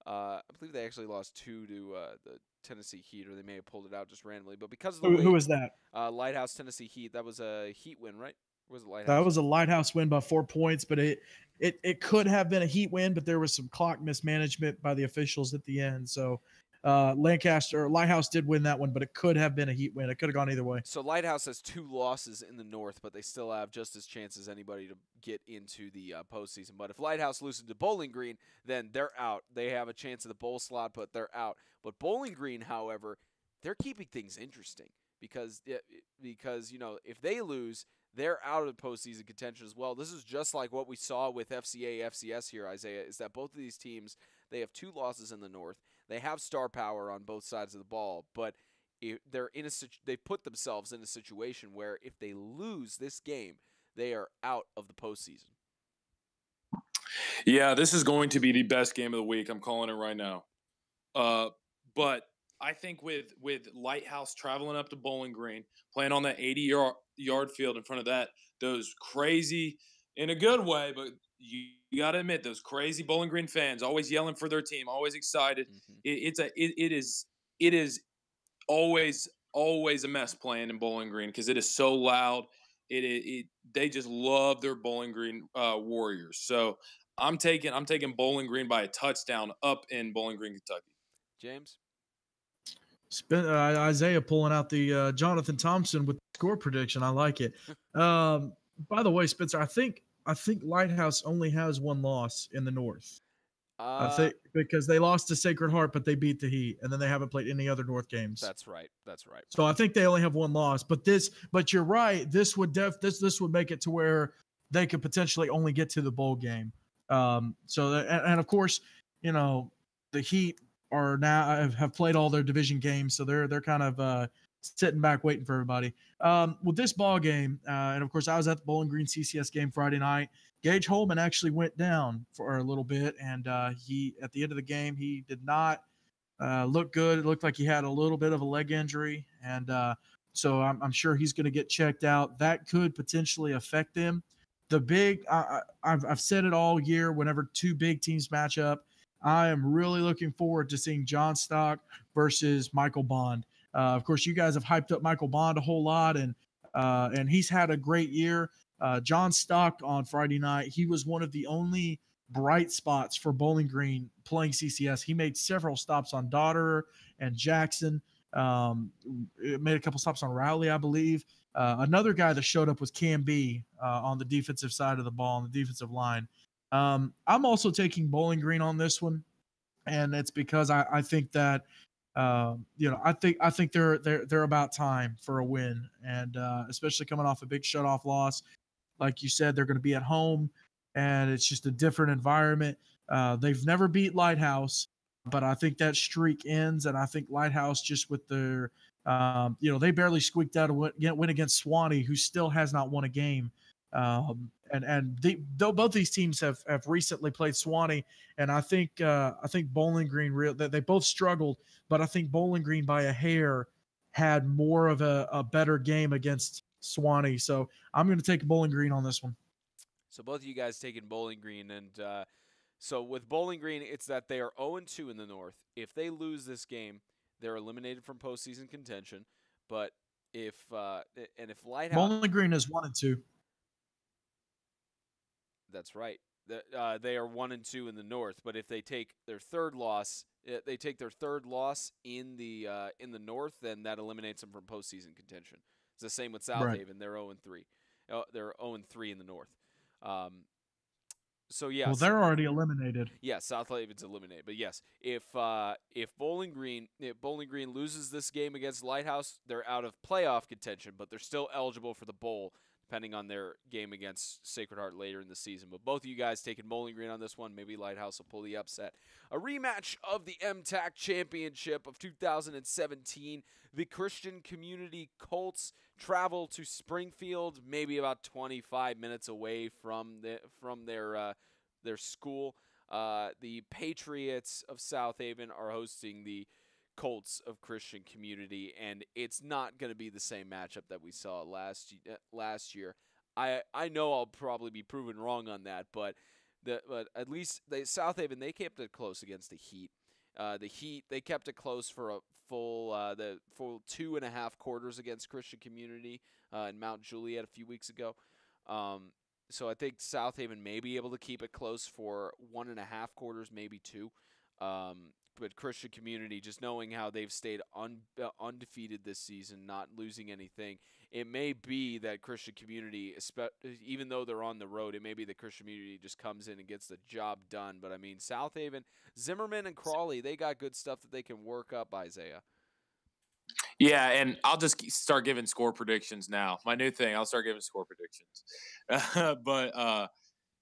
I believe they actually lost 2 to the Tennessee Heat, or they may have pulled it out just randomly. But because of the Who was that? Lighthouse Tennessee Heat, that was a Heat win, right? Or was it Lighthouse? That was a Lighthouse win by 4 points, but it could have been a Heat win, but there was some clock mismanagement by the officials at the end. So Lighthouse did win that one, but it could have been a Heat win. It could have gone either way. So Lighthouse has 2 losses in the North, but they still have just as chance as anybody to get into the postseason. But if Lighthouse loses to Bowling Green, then they're out. They have a chance at the bowl slot, but they're out. But Bowling Green, however, they're keeping things interesting because if they lose, they're out of the postseason contention as well. This is just like what we saw with FCA, FCS here, Isaiah, is that both of these teams, they have 2 losses in the North. They have star power on both sides of the ball, but they put themselves in a situation where if they lose this game, they are out of the postseason. Yeah, this is going to be the best game of the week. I'm calling it right now. But I think with Lighthouse traveling up to Bowling Green, playing on that 80-yard field in front of those crazy, in a good way, but you got to admit, those crazy Bowling Green fans always yelling for their team, always excited. Mm-hmm. It is always a mess playing in Bowling Green because it is so loud. They just love their Bowling Green Warriors. So I'm taking Bowling Green by a touchdown up in Bowling Green, Kentucky. James? Isaiah pulling out the Jonathan Thompson with the score prediction. I like it. By the way, Spencer, I think Lighthouse only has 1 loss in the North. I think because they lost to Sacred Heart, but they beat the Heat, and then they haven't played any other North games. That's right. So I think they only have 1 loss. But you're right. This would make it to where they could potentially only get to the bowl game. And of course, the Heat are now have played all their division games, so they're kind of sitting back waiting for everybody. With this ball game, and of course I was at the Bowling Green CCS game Friday night. Gage Holman actually went down for a little bit, and he at the end of the game he did not look good. It looked like he had a little bit of a leg injury, and so I'm sure he's going to get checked out. That could potentially affect them. I've said it all year. Whenever 2 big teams match up, I am really looking forward to seeing John Stock versus Michael Bond. Of course, you guys have hyped up Michael Bond a whole lot, and he's had a great year. John Stock on Friday night, he was one of the only bright spots for Bowling Green playing CCS. He made several stops on Dodder and Jackson. Made a couple stops on Rowley, I believe. Another guy that showed up was Cam B on the defensive side of the ball, on the defensive line. I'm also taking Bowling Green on this one, and it's because I think that I think they're about time for a win, and especially coming off a big shutoff loss. Like you said, they're going to be at home, and it's just a different environment. They've never beat Lighthouse, but I think that streak ends, and I think Lighthouse, just with their, they barely squeaked out a win against Swanee, who still has not won a game. Both these teams have recently played Swanee, and I think Bowling Green they both struggled, but I think Bowling Green by a hair had more of a better game against Swanee. So I'm going to take Bowling Green on this one. So both of you guys taking Bowling Green, and so with Bowling Green, it's that they are 0-2 in the North. If they lose this game, they're eliminated from postseason contention. But if Lighthouse, Bowling Green is 1-2. That's right. They are 1-2 in the North. But if they take their third loss, in the North, then that eliminates them from postseason contention. It's the same with South Haven. They're 0-3. They're 0-3 in the North. So yes. Well, they're already eliminated. Yeah, South Haven's eliminated. But yes, if Bowling Green loses this game against Lighthouse, they're out of playoff contention, but they're still eligible for the bowl, depending on their game against Sacred Heart later in the season. But both of you guys taking Bowling Green on this one. Maybe Lighthouse will pull the upset. A rematch of the MTAC Championship of 2017. The Christian Community Colts travel to Springfield, maybe about 25 minutes away from their school. The Patriots of South Haven are hosting the Colts of Christian Community, and it's not going to be the same matchup that we saw last year. I know I'll probably be proven wrong on that, but But at least South Haven, they kept it close against the Heat. The Heat, they kept it close for a full 2.5 quarters against Christian Community in Mount Juliet a few weeks ago. So I think South Haven may be able to keep it close for 1.5 quarters, maybe 2. But Christian Community, just knowing how they've stayed undefeated this season, not losing anything, it may be that Christian Community, even though they're on the road, it may be that Christian Community just comes in and gets the job done. But, I mean, South Haven, Zimmerman and Crawley, they got good stuff that they can work up, Isaiah. Yeah, and I'll just start giving score predictions now. My new thing, I'll start giving score predictions.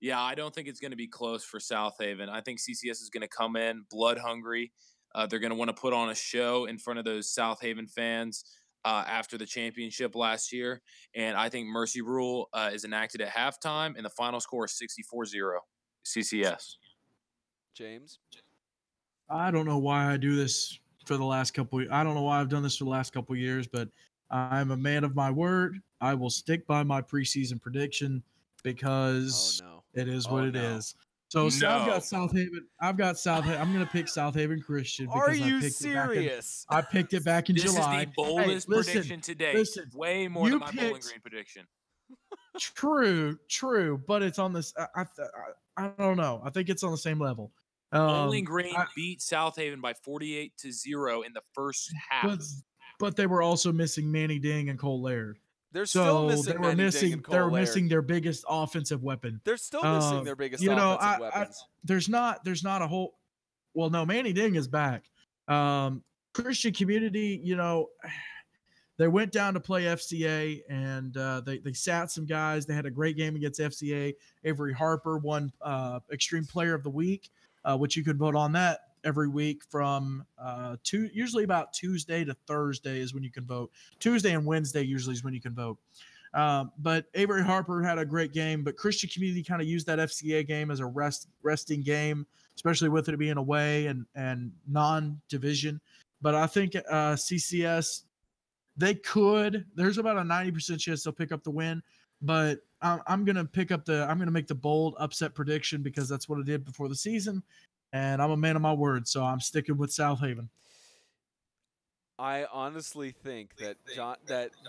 Yeah, I don't think it's going to be close for South Haven. I think CCS is going to come in blood hungry. They're going to want to put on a show in front of those South Haven fans after the championship last year. And I think Mercy Rule is enacted at halftime, and the final score is 64-0 CCS. James? I don't know why I do this for the last couple. I don't know why I've done this for the last couple of years, but I'm a man of my word. I will stick by my preseason prediction because it is what it is. So I've got South Haven. I'm going to pick South Haven Christian. Are you serious? I picked it back in July. This is the boldest prediction to date. Way more than my Bowling Green prediction. True, but it's on this. I don't know. I think it's on the same level. Bowling Green beat South Haven by 48-0 in the first half. But they were also missing Manny Ding and Cole Laird. They're still missing Manny Ding and Cole Laird. They were missing their biggest offensive weapon. They're still missing their biggest offensive weapons. There's not a whole. Well, no, Manny Ding is back. Christian Community, they went down to play FCA and they sat some guys. They had a great game against FCA. Avery Harper won Extreme Player of the Week, which you could vote on that every week from usually about Tuesday to Thursday is when you can vote. Tuesday and Wednesday usually is when you can vote. But Avery Harper had a great game, but Christian Community kind of used that FCA game as a resting game, especially with it being away and non-division. But I think CCS, there's about a 90% chance they'll pick up the win, but I'm going to make the bold upset prediction because that's what I did before the season. And I'm a man of my word, so I'm sticking with South Haven. I honestly think that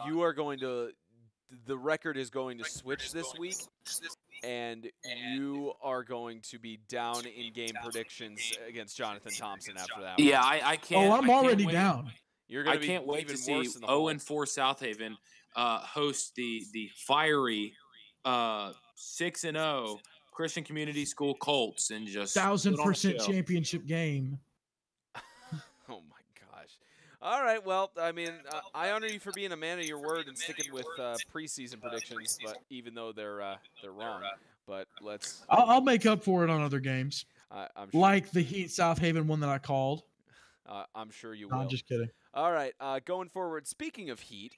you are going to – the record is going to switch this week, and you are going to be down in game predictions against Jonathan Thompson after that. Yeah, I can't. Oh, I'm already down. I can't wait to see 0-4 South Haven host the fiery 6-0 Christian Community School Colts and just 1,000% championship game. Oh my gosh! All right, well, I mean, I honor you for being a man of your word and sticking with preseason predictions, but even though they're wrong, but let's. I'll make up for it on other games, I'm sure. Like the Heat South Haven one that I called. I'm sure you will. I'm just kidding. All right, going forward. Speaking of Heat,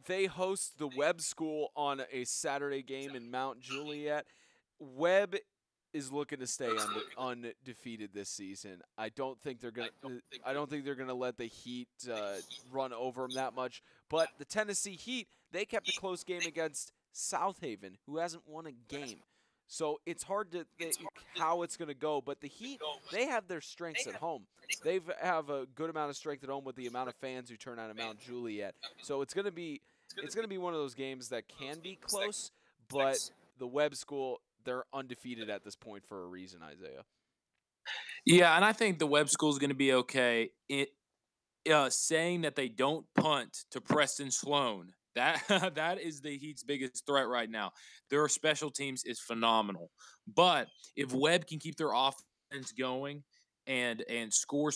they host the Webb School on a Saturday game in Mount Juliet. Webb is looking to stay undefeated this season. I don't think they're gonna let the Heat run over them that much. But the Tennessee Heat, they kept a close game against South Haven, who hasn't won a game. So it's hard to think how it's going to go. But the Heat, they have their strengths at home. They have a good amount of strength at home with the amount of fans who turn out at Mount Juliet. So it's going to be one of those games that can be close. But the Webb School, they're undefeated at this point for a reason, Isaiah. Yeah, and I think the Webb School is going to be okay. Saying that they don't punt to Preston Sloan. That is the Heat's biggest threat right now. Their special teams is phenomenal. But if Webb can keep their offense going and score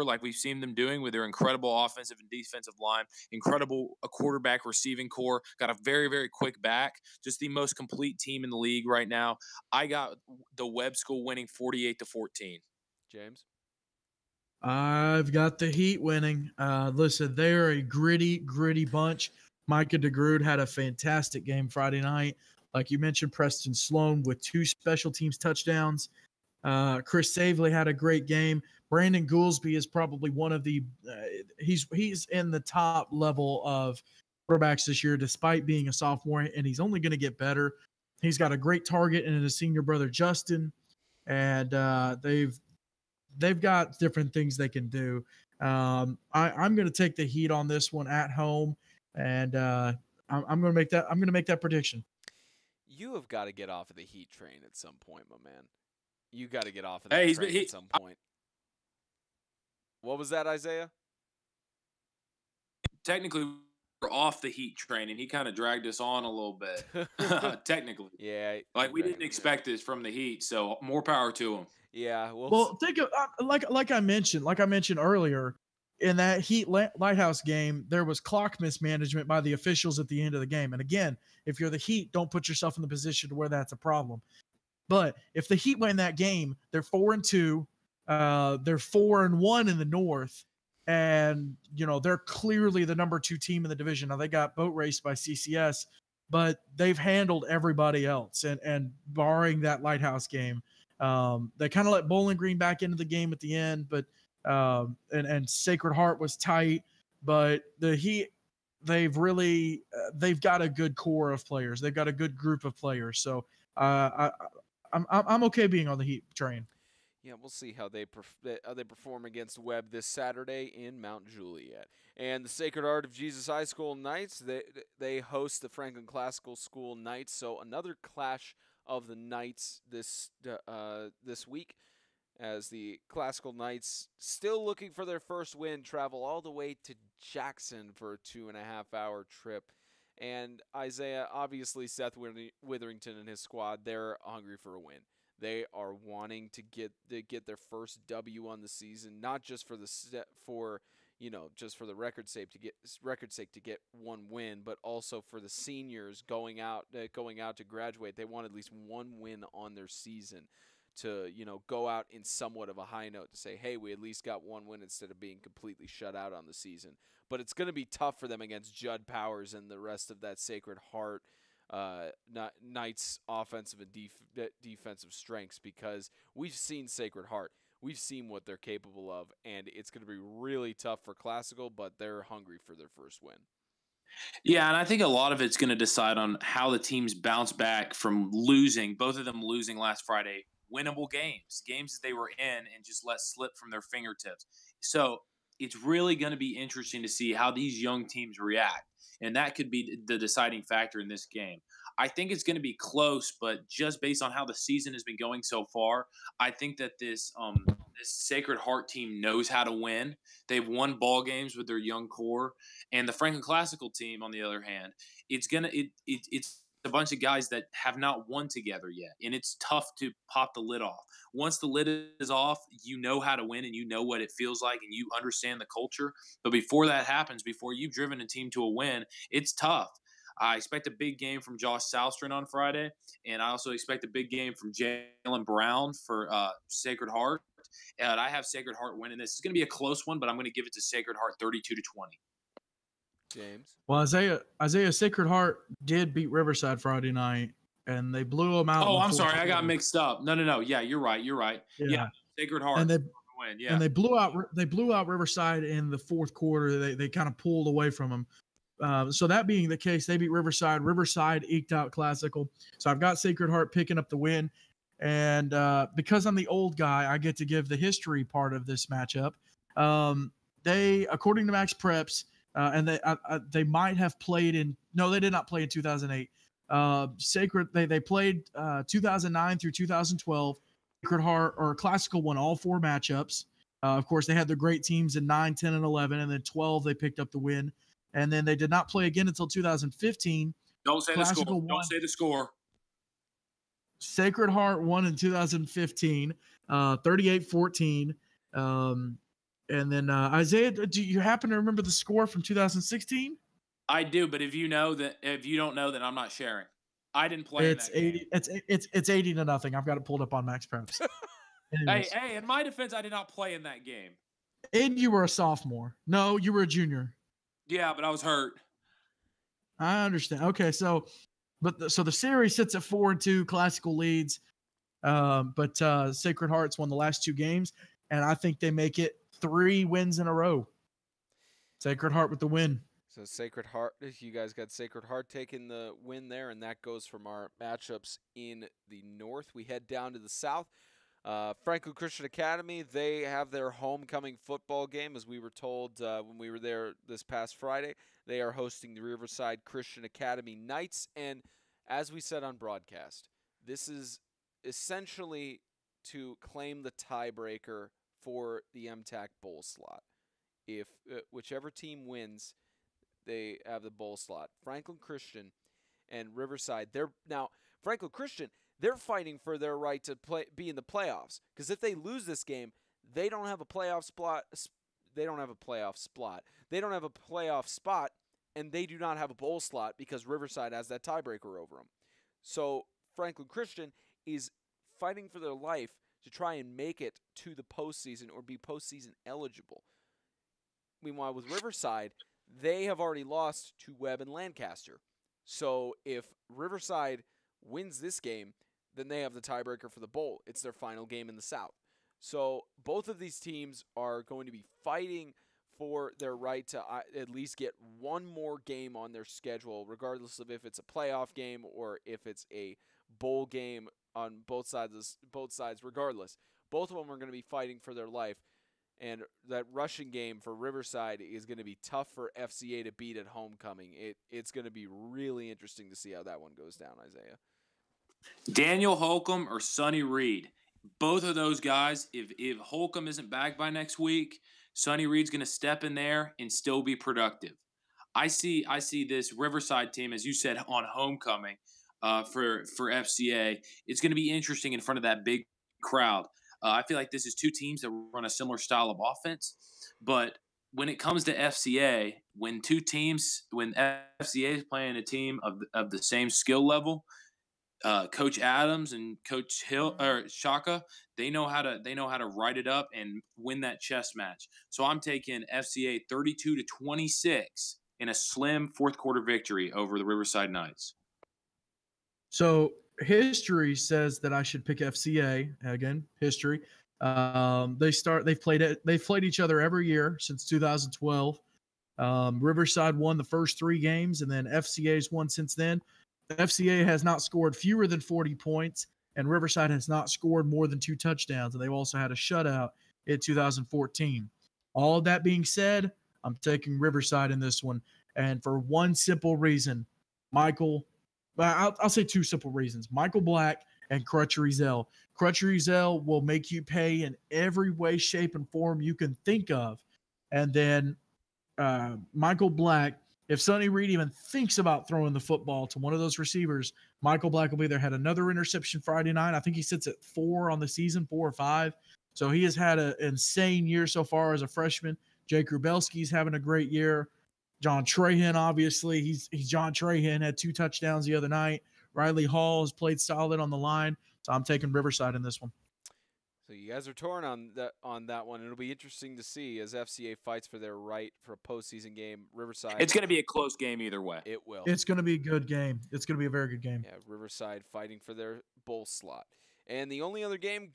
like we've seen them doing with their incredible offensive and defensive line, incredible quarterback receiving core, got a very, very quick back, just the most complete team in the league right now. I got the Webb School winning 48-14. James? I've got the Heat winning. Listen, they're a gritty bunch. Micah DeGrood had a fantastic game Friday night. Like you mentioned, Preston Sloan with 2 special teams touchdowns. Chris Savely had a great game. Brandon Goolsby is probably one of the he's in the top level of quarterbacks this year, despite being a sophomore, and he's only going to get better. He's got a great target in his senior brother Justin, and they've got different things they can do. I'm going to take the Heat on this one at home, and I'm going to make that. I'm going to make that prediction. You have got to get off of the Heat train at some point, my man. You got to get off of Hey, that train at some point. What was that, Isaiah? Technically, we're off the Heat train, and he kind of dragged us on a little bit. Technically, Yeah. like we didn't expect this from the Heat, so more power to him. Yeah. Well, think of like I mentioned earlier, in that Heat Lighthouse game, there was clock mismanagement by the officials at the end of the game. And again, if you're the Heat, don't put yourself in the position to where that's a problem. But if the Heat win that game, they're 4-2. They're 4-1 in the North, and they're clearly the number 2 team in the division. Now they got boat raced by CCS, but they've handled everybody else. And barring that Lighthouse game, they kind of let Bowling Green back into the game at the end, but and Sacred Heart was tight. But the Heat, they've got a good core of players. They've got a good group of players. So I'm okay being on the Heat train. Yeah, we'll see how they perform against Webb this Saturday in Mount Juliet. And the Sacred Heart of Jesus High School Knights, they host the Franklin Classical School Knights. So another clash of the Knights this week, as the Classical Knights, still looking for their first win, travel all the way to Jackson for a 2.5-hour trip. And Isaiah, obviously Seth Witherington and his squad, they're hungry for a win. They are wanting to get their first W on the season, not just for just for the record's sake to get one win, but also for the seniors going out to graduate. They want at least one win on their season to go out in somewhat of a high note, to say, hey, we at least got one win instead of being completely shut out on the season. But it's going to be tough for them against Judd Powers and the rest of that Sacred Heart Knights offensive and defensive strengths, because we've seen Sacred Heart. We've seen what they're capable of, and it's going to be really tough for Classical, but they're hungry for their first win. Yeah, and I think a lot of it's going to decide on how the teams bounce back from losing, both of them losing last Friday, winnable games that they were in and just let slip from their fingertips. So it's really going to be interesting to see how these young teams react. And that could be the deciding factor in this game. I think it's going to be close, but just based on how the season has been going so far, I think that this Sacred Heart team knows how to win. They've won ball games with their young core, and the Franklin Classical team, on the other hand, it's a bunch of guys that have not won together yet, and it's tough to pop the lid off. Once the lid is off, you know how to win, and you know what it feels like, and you understand the culture. But before that happens, before you've driven a team to a win, it's tough. I expect a big game from Josh Salstron on Friday, and I also expect a big game from Jalen Brown for Sacred Heart. And I have Sacred Heart winning this. It's going to be a close one, but I'm going to give it to Sacred Heart 32-20. James? Well, Isaiah Sacred Heart did beat Riverside Friday night, and they blew them out. Oh, I'm sorry. I got mixed up. No. Yeah, you're right. Yeah, Sacred Heart. And they win. Yeah. And they blew out Riverside in the fourth quarter. They kind of pulled away from them. So that being the case, they beat Riverside. Riverside eked out Classical. So I've got Sacred Heart picking up the win. And because I'm the old guy, I get to give the history part of this matchup. They, according to Max Preps, and they might have played in. No, they did not play in 2008. Sacred they played 2009 through 2012. Sacred Heart or Classical won all 4 matchups. Of course, they had their great teams in 9, 10, and 11, and then 12 they picked up the win. And then they did not play again until 2015. Don't say Classical the score. Don't say the score. Sacred Heart won in 2015, 38-14. And then Isaiah, do you happen to remember the score from 2016? I do, but if you don't know, then I'm not sharing. I didn't play. It's 80. It's 80-0. I've got it pulled up on Max Preps. Hey! In my defense, I did not play in that game. And you were a sophomore. No, you were a junior. Yeah, but I was hurt. I understand. Okay, so the series sits at 4-2. Classical leads, but Sacred Hearts won the last 2 games, and I think they make it 3 wins in a row. Sacred Heart with the win. So Sacred Heart, you guys got Sacred Heart taking the win there, and that goes from our matchups in the north. We head down to the south. Franklin Christian Academy, they have their homecoming football game, as we were told when we were there this past Friday. They are hosting the Riverside Christian Academy Knights, and as we said on broadcast, this is essentially to claim the tiebreaker for the MTAC bowl slot. If whichever team wins, they have the bowl slot. Franklin Christian and Riverside, Franklin Christian, they're fighting for their right to be in the playoffs, because if they lose this game, they don't have a playoff spot. They don't have a playoff spot. They don't have a playoff spot, and they do not have a bowl slot because Riverside has that tiebreaker over them. So Franklin Christian is fighting for their life to try and make it to the postseason or be postseason eligible. Meanwhile, with Riverside, they have already lost to Webb and Lancaster. So if Riverside wins this game, then they have the tiebreaker for the bowl. It's their final game in the South. So both of these teams are going to be fighting for their right to at least get one more game on their schedule, regardless of if it's a playoff game or if it's a bowl game on both sides. Regardless, both of them are going to be fighting for their life. And that rushing game for Riverside is going to be tough for FCA to beat at homecoming. It's going to be really interesting to see how that one goes down, Isaiah. Daniel Holcomb or Sonny Reed. Both of those guys, if Holcomb isn't back by next week, Sonny Reed's going to step in there and still be productive. I see this Riverside team, as you said, on homecoming for FCA. It's going to be interesting in front of that big crowd. I feel like this is two teams that run a similar style of offense, but when it comes to FCA, when FCA is playing a team of the same skill level, Coach Adams and Coach Hill or Shaka, they know how to write it up and win that chess match. So I'm taking FCA 32-26 in a slim fourth quarter victory over the Riverside Knights. So history says that I should pick FCA again. History. They've played each other every year since 2012. Riverside won the first 3 games, and then FCA's won since then. FCA has not scored fewer than 40 points, and Riverside has not scored more than 2 touchdowns, and they've also had a shutout in 2014. All of that being said, I'm taking Riverside in this one, and for one simple reason, I'll say 2 simple reasons. Michael Black and Crutcher Ezell. Crutcher Ezell will make you pay in every way, shape, and form you can think of. And then Michael Black, if Sonny Reed even thinks about throwing the football to one of those receivers, Michael Black will be there. Had another interception Friday night. I think he sits at 4 on the season, 4 or 5. So he has had an insane year so far as a freshman. Jake Grubelski's having a great year. John Trahan, obviously, he's John Trahan, had 2 touchdowns the other night. Riley Hall has played solid on the line, so I'm taking Riverside in this one. So you guys are torn on that one. It'll be interesting to see as FCA fights for their right for a postseason game. Riverside. It's going to be a close game either way. It will. It's going to be a good game. It's going to be a very good game. Yeah, Riverside fighting for their bowl slot. And the only other game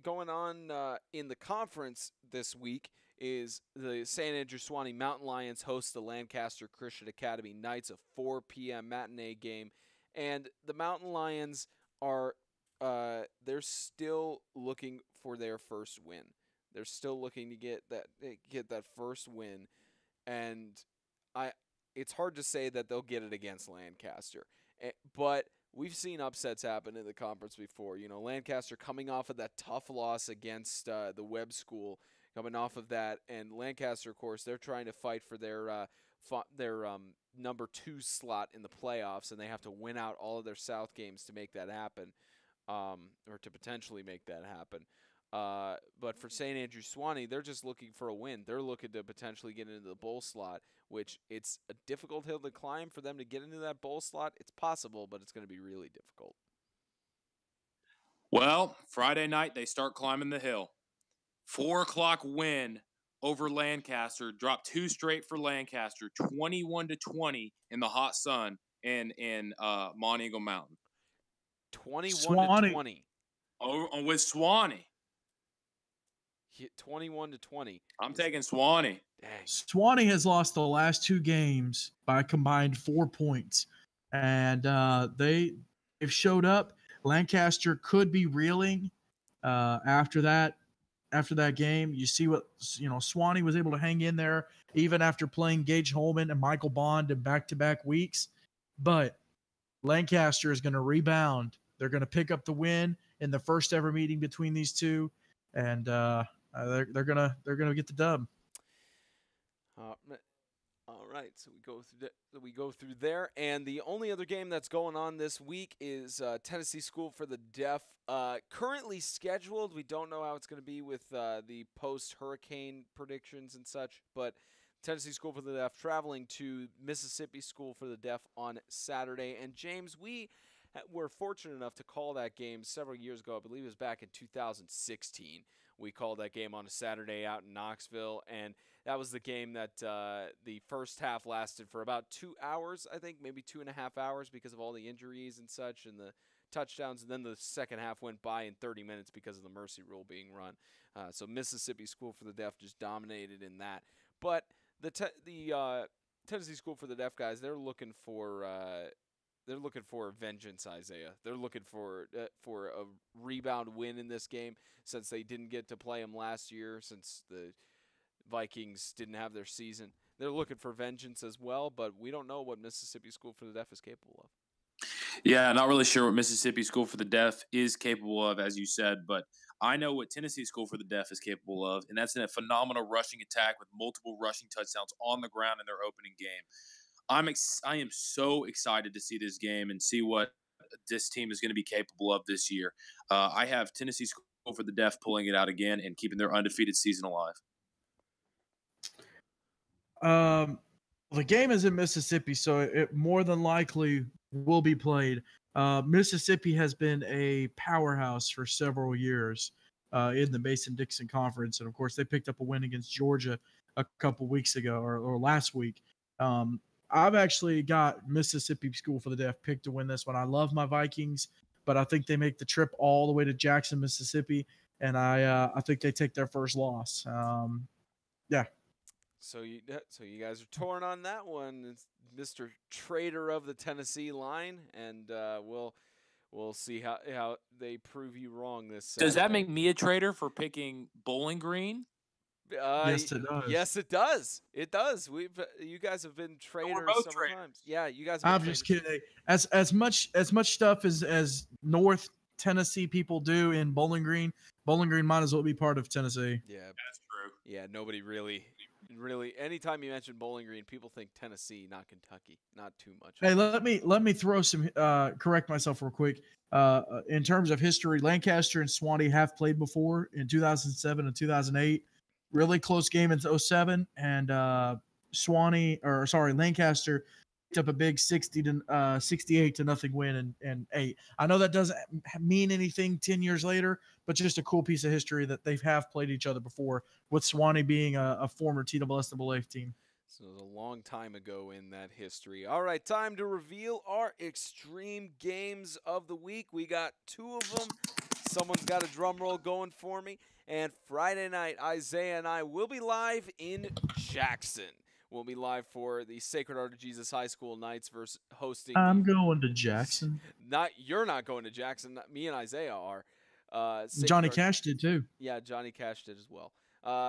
going on in the conference this week is the San Andrew Suwannee Mountain Lions host the Lancaster Christian Academy Knights, a 4 p.m. matinee game. And the Mountain Lions are they're still looking for their first win. They're still looking to get that first win. And it's hard to say that they'll get it against Lancaster. But we've seen upsets happen in the conference before. You know, Lancaster coming off of that tough loss against the Webb School, coming off of that, and Lancaster, of course, they're trying to fight for their number 2 slot in the playoffs, and they have to win out all of their South games to make that happen, or to potentially make that happen. But for St. Andrew Suwannee, they're just looking for a win. They're looking to potentially get into the bowl slot, which it's a difficult hill to climb for them to get into that bowl slot. It's possible, but it's going to be really difficult. Well, Friday night, they start climbing the hill. 4 o'clock win over Lancaster, dropped 2 straight for Lancaster, 21-20 in the hot sun in Mont Eagle Mountain. 21-20. With Suwannee. 21-20. I'm taking Swanee. Dang. Swanee has lost the last 2 games by a combined 4 points, and they've showed up. Lancaster could be reeling after that game. You see what Swanee was able to hang in there even after playing Gage Holman and Michael Bond in back-to-back weeks. But Lancaster is going to rebound. They're going to pick up the win in the first ever meeting between these two, and they're gonna get the dub. All right, so we go through there, and the only other game that's going on this week is Tennessee School for the Deaf. Currently scheduled. We don't know how it's going to be with the post-hurricane predictions and such, but Tennessee School for the Deaf traveling to Mississippi School for the Deaf on Saturday. And James, we were fortunate enough to call that game several years ago. I believe it was back in 2016. We called that game on a Saturday out in Knoxville, and that was the game that the first half lasted for about 2 hours, I think, maybe 2.5 hours because of all the injuries and such and the touchdowns. And then the second half went by in 30 minutes because of the mercy rule being run. So Mississippi School for the Deaf just dominated in that. But the Tennessee School for the Deaf guys, they're looking for vengeance, Isaiah. They're looking for a rebound win in this game since they didn't get to play them last year, since the Vikings didn't have their season. They're looking for vengeance as well, but we don't know what Mississippi School for the Deaf is capable of. Yeah, not really sure what Mississippi School for the Deaf is capable of, as you said, but I know what Tennessee School for the Deaf is capable of, and that's in a phenomenal rushing attack with multiple rushing touchdowns on the ground in their opening game. I am so excited to see this game and see what this team is going to be capable of this year. I have Tennessee School for the Deaf pulling it out again and keeping their undefeated season alive. The game is in Mississippi, so it more than likely will be played. Mississippi has been a powerhouse for several years in the Mason-Dixon Conference, and of course they picked up a win against Georgia a couple weeks ago or last week. I've actually got Mississippi School for the Deaf picked to win this one. I love my Vikings, but I think they make the trip all the way to Jackson, Mississippi, and I think they take their first loss. Yeah. So you guys are torn on that one. It's Mr. Trader of the Tennessee line, and we'll see how they prove you wrong this Saturday. Does that make me a traitor for picking Bowling Green? Yes, it does. Yes, it does. It does. You guys have been traders several times. Yeah, you guys. I'm just kidding. As much stuff as North Tennessee people do in Bowling Green might as well be part of Tennessee. Yeah, that's true. Yeah, nobody really. Anytime you mention Bowling Green, people think Tennessee, not Kentucky. Not too much. Hey, let me throw some correct myself real quick. In terms of history, Lancaster and Swanee have played before in 2007 and 2008. Really close game in 2007, and Lancaster picked up a big 68-0 win in 8. I know that doesn't mean anything 10 years later, but just a cool piece of history that they have played each other before, with Swanee being a former TSSAA team. So it was a long time ago in that history. All right, time to reveal our extreme games of the week. We got 2 of them. Someone's got a drum roll going for me. And Friday night, Isaiah and I will be live in Jackson. We'll be live for the Sacred Heart of Jesus High School Knights versus hosting. I'm going to Jackson. You're not going to Jackson. Me and Isaiah are. Johnny Cash did too. Yeah, Johnny Cash did as well.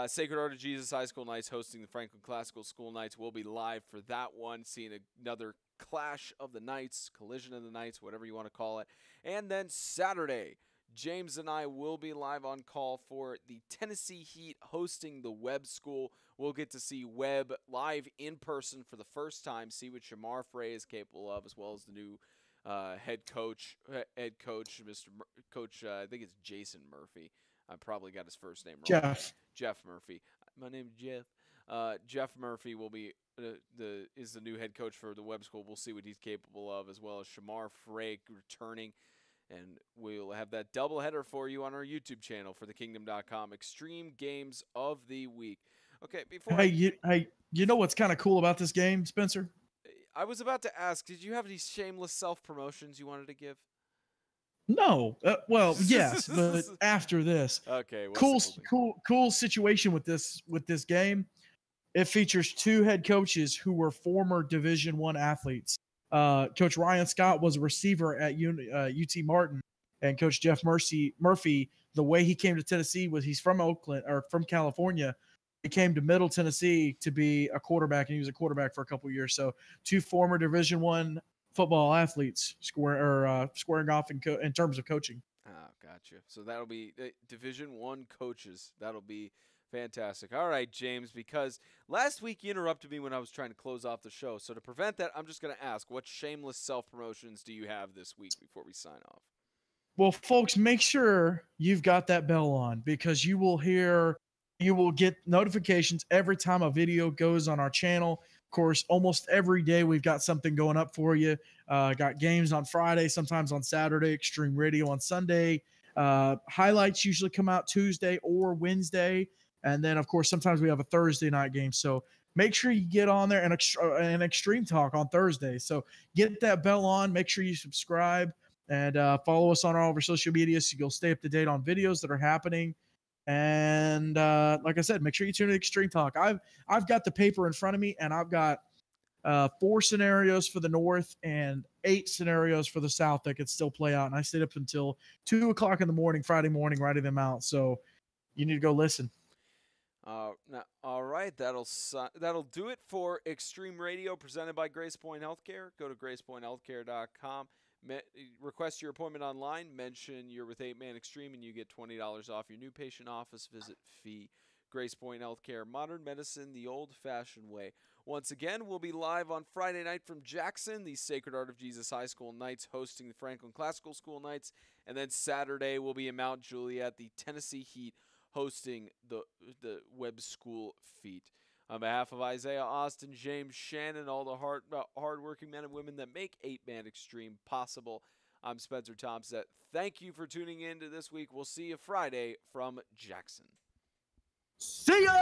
Sacred Heart of Jesus High School Knights hosting the Franklin Classical School Knights. We'll be live for that one, seeing another clash of the Knights, collision of the Knights, whatever you want to call it. And then Saturday, James and I will be live on call for the Tennessee Heat hosting the Webb School. We'll get to see Webb live in person for the first time, see what Shamar Frey is capable of, as well as the new head coach, Mr. Coach, I think it's Jason Murphy. I probably got his first name wrong. Jeff Murphy. My name's Jeff. Jeff Murphy will be is the new head coach for the Webb School. We'll see what he's capable of, as well as Shamar Frey returning. And we'll have that doubleheader for you on our YouTube channel for thekingdom.com. Extreme games of the week. Okay, you know what's kind of cool about this game, Spencer? I was about to ask, did you have any shameless self-promotions you wanted to give? No, well, yes, but after this, Okay, what's cool situation with this game. It features two head coaches who were former Division I athletes. Coach Ryan Scott was a receiver at UT Martin, and Coach Jeff Murphy. The way he came to Tennessee was he's from Oakland or from California. He came to Middle Tennessee to be a quarterback, and he was a quarterback for a couple of years. So, two former Division I football athletes squaring off in terms of coaching. Oh, gotcha. So that'll be Division I coaches. That'll be fantastic. All right, James, because last week you interrupted me when I was trying to close off the show. So to prevent that, I'm just going to ask, what shameless self-promotions do you have this week before we sign off? Well, folks, make sure you've got that bell on, because you will get notifications every time a video goes on our channel. Of course, almost every day we've got something going up for you. Got games on Friday, sometimes on Saturday, Extreme Radio on Sunday. Highlights usually come out Tuesday or Wednesday. And then, of course, sometimes we have a Thursday night game. So make sure you get on there, and Extreme Talk on Thursday. So get that bell on. Make sure you subscribe and follow us on all of our social media so you'll stay up to date on videos that are happening. And like I said, make sure you tune in to Extreme Talk. I've got the paper in front of me, and I've got 4 scenarios for the North and 8 scenarios for the South that could still play out. And I stayed up until 2 o'clock in the morning, Friday morning, writing them out. So you need to go listen. All right, that'll do it for Extreme Radio presented by GracePointe Healthcare. Go to GracePointeHealthcare.com. Request your appointment online. Mention you're with 8 Man Extreme, and you get $20 off your new patient office visit fee. GracePointe Healthcare, modern medicine the old-fashioned way. Once again, we'll be live on Friday night from Jackson, the Sacred Heart of Jesus High School Knights hosting the Franklin Classical School Knights. And then Saturday, we'll be in Mount Juliet, the Tennessee Heat hosting the Webb School Feet. On behalf of Isaiah Austin, James Shannon, all the hard-working men and women that make 8 Man Extreme possible, I'm Spencer Thompson. Thank you for tuning in to this week. We'll see you Friday from Jackson. See ya!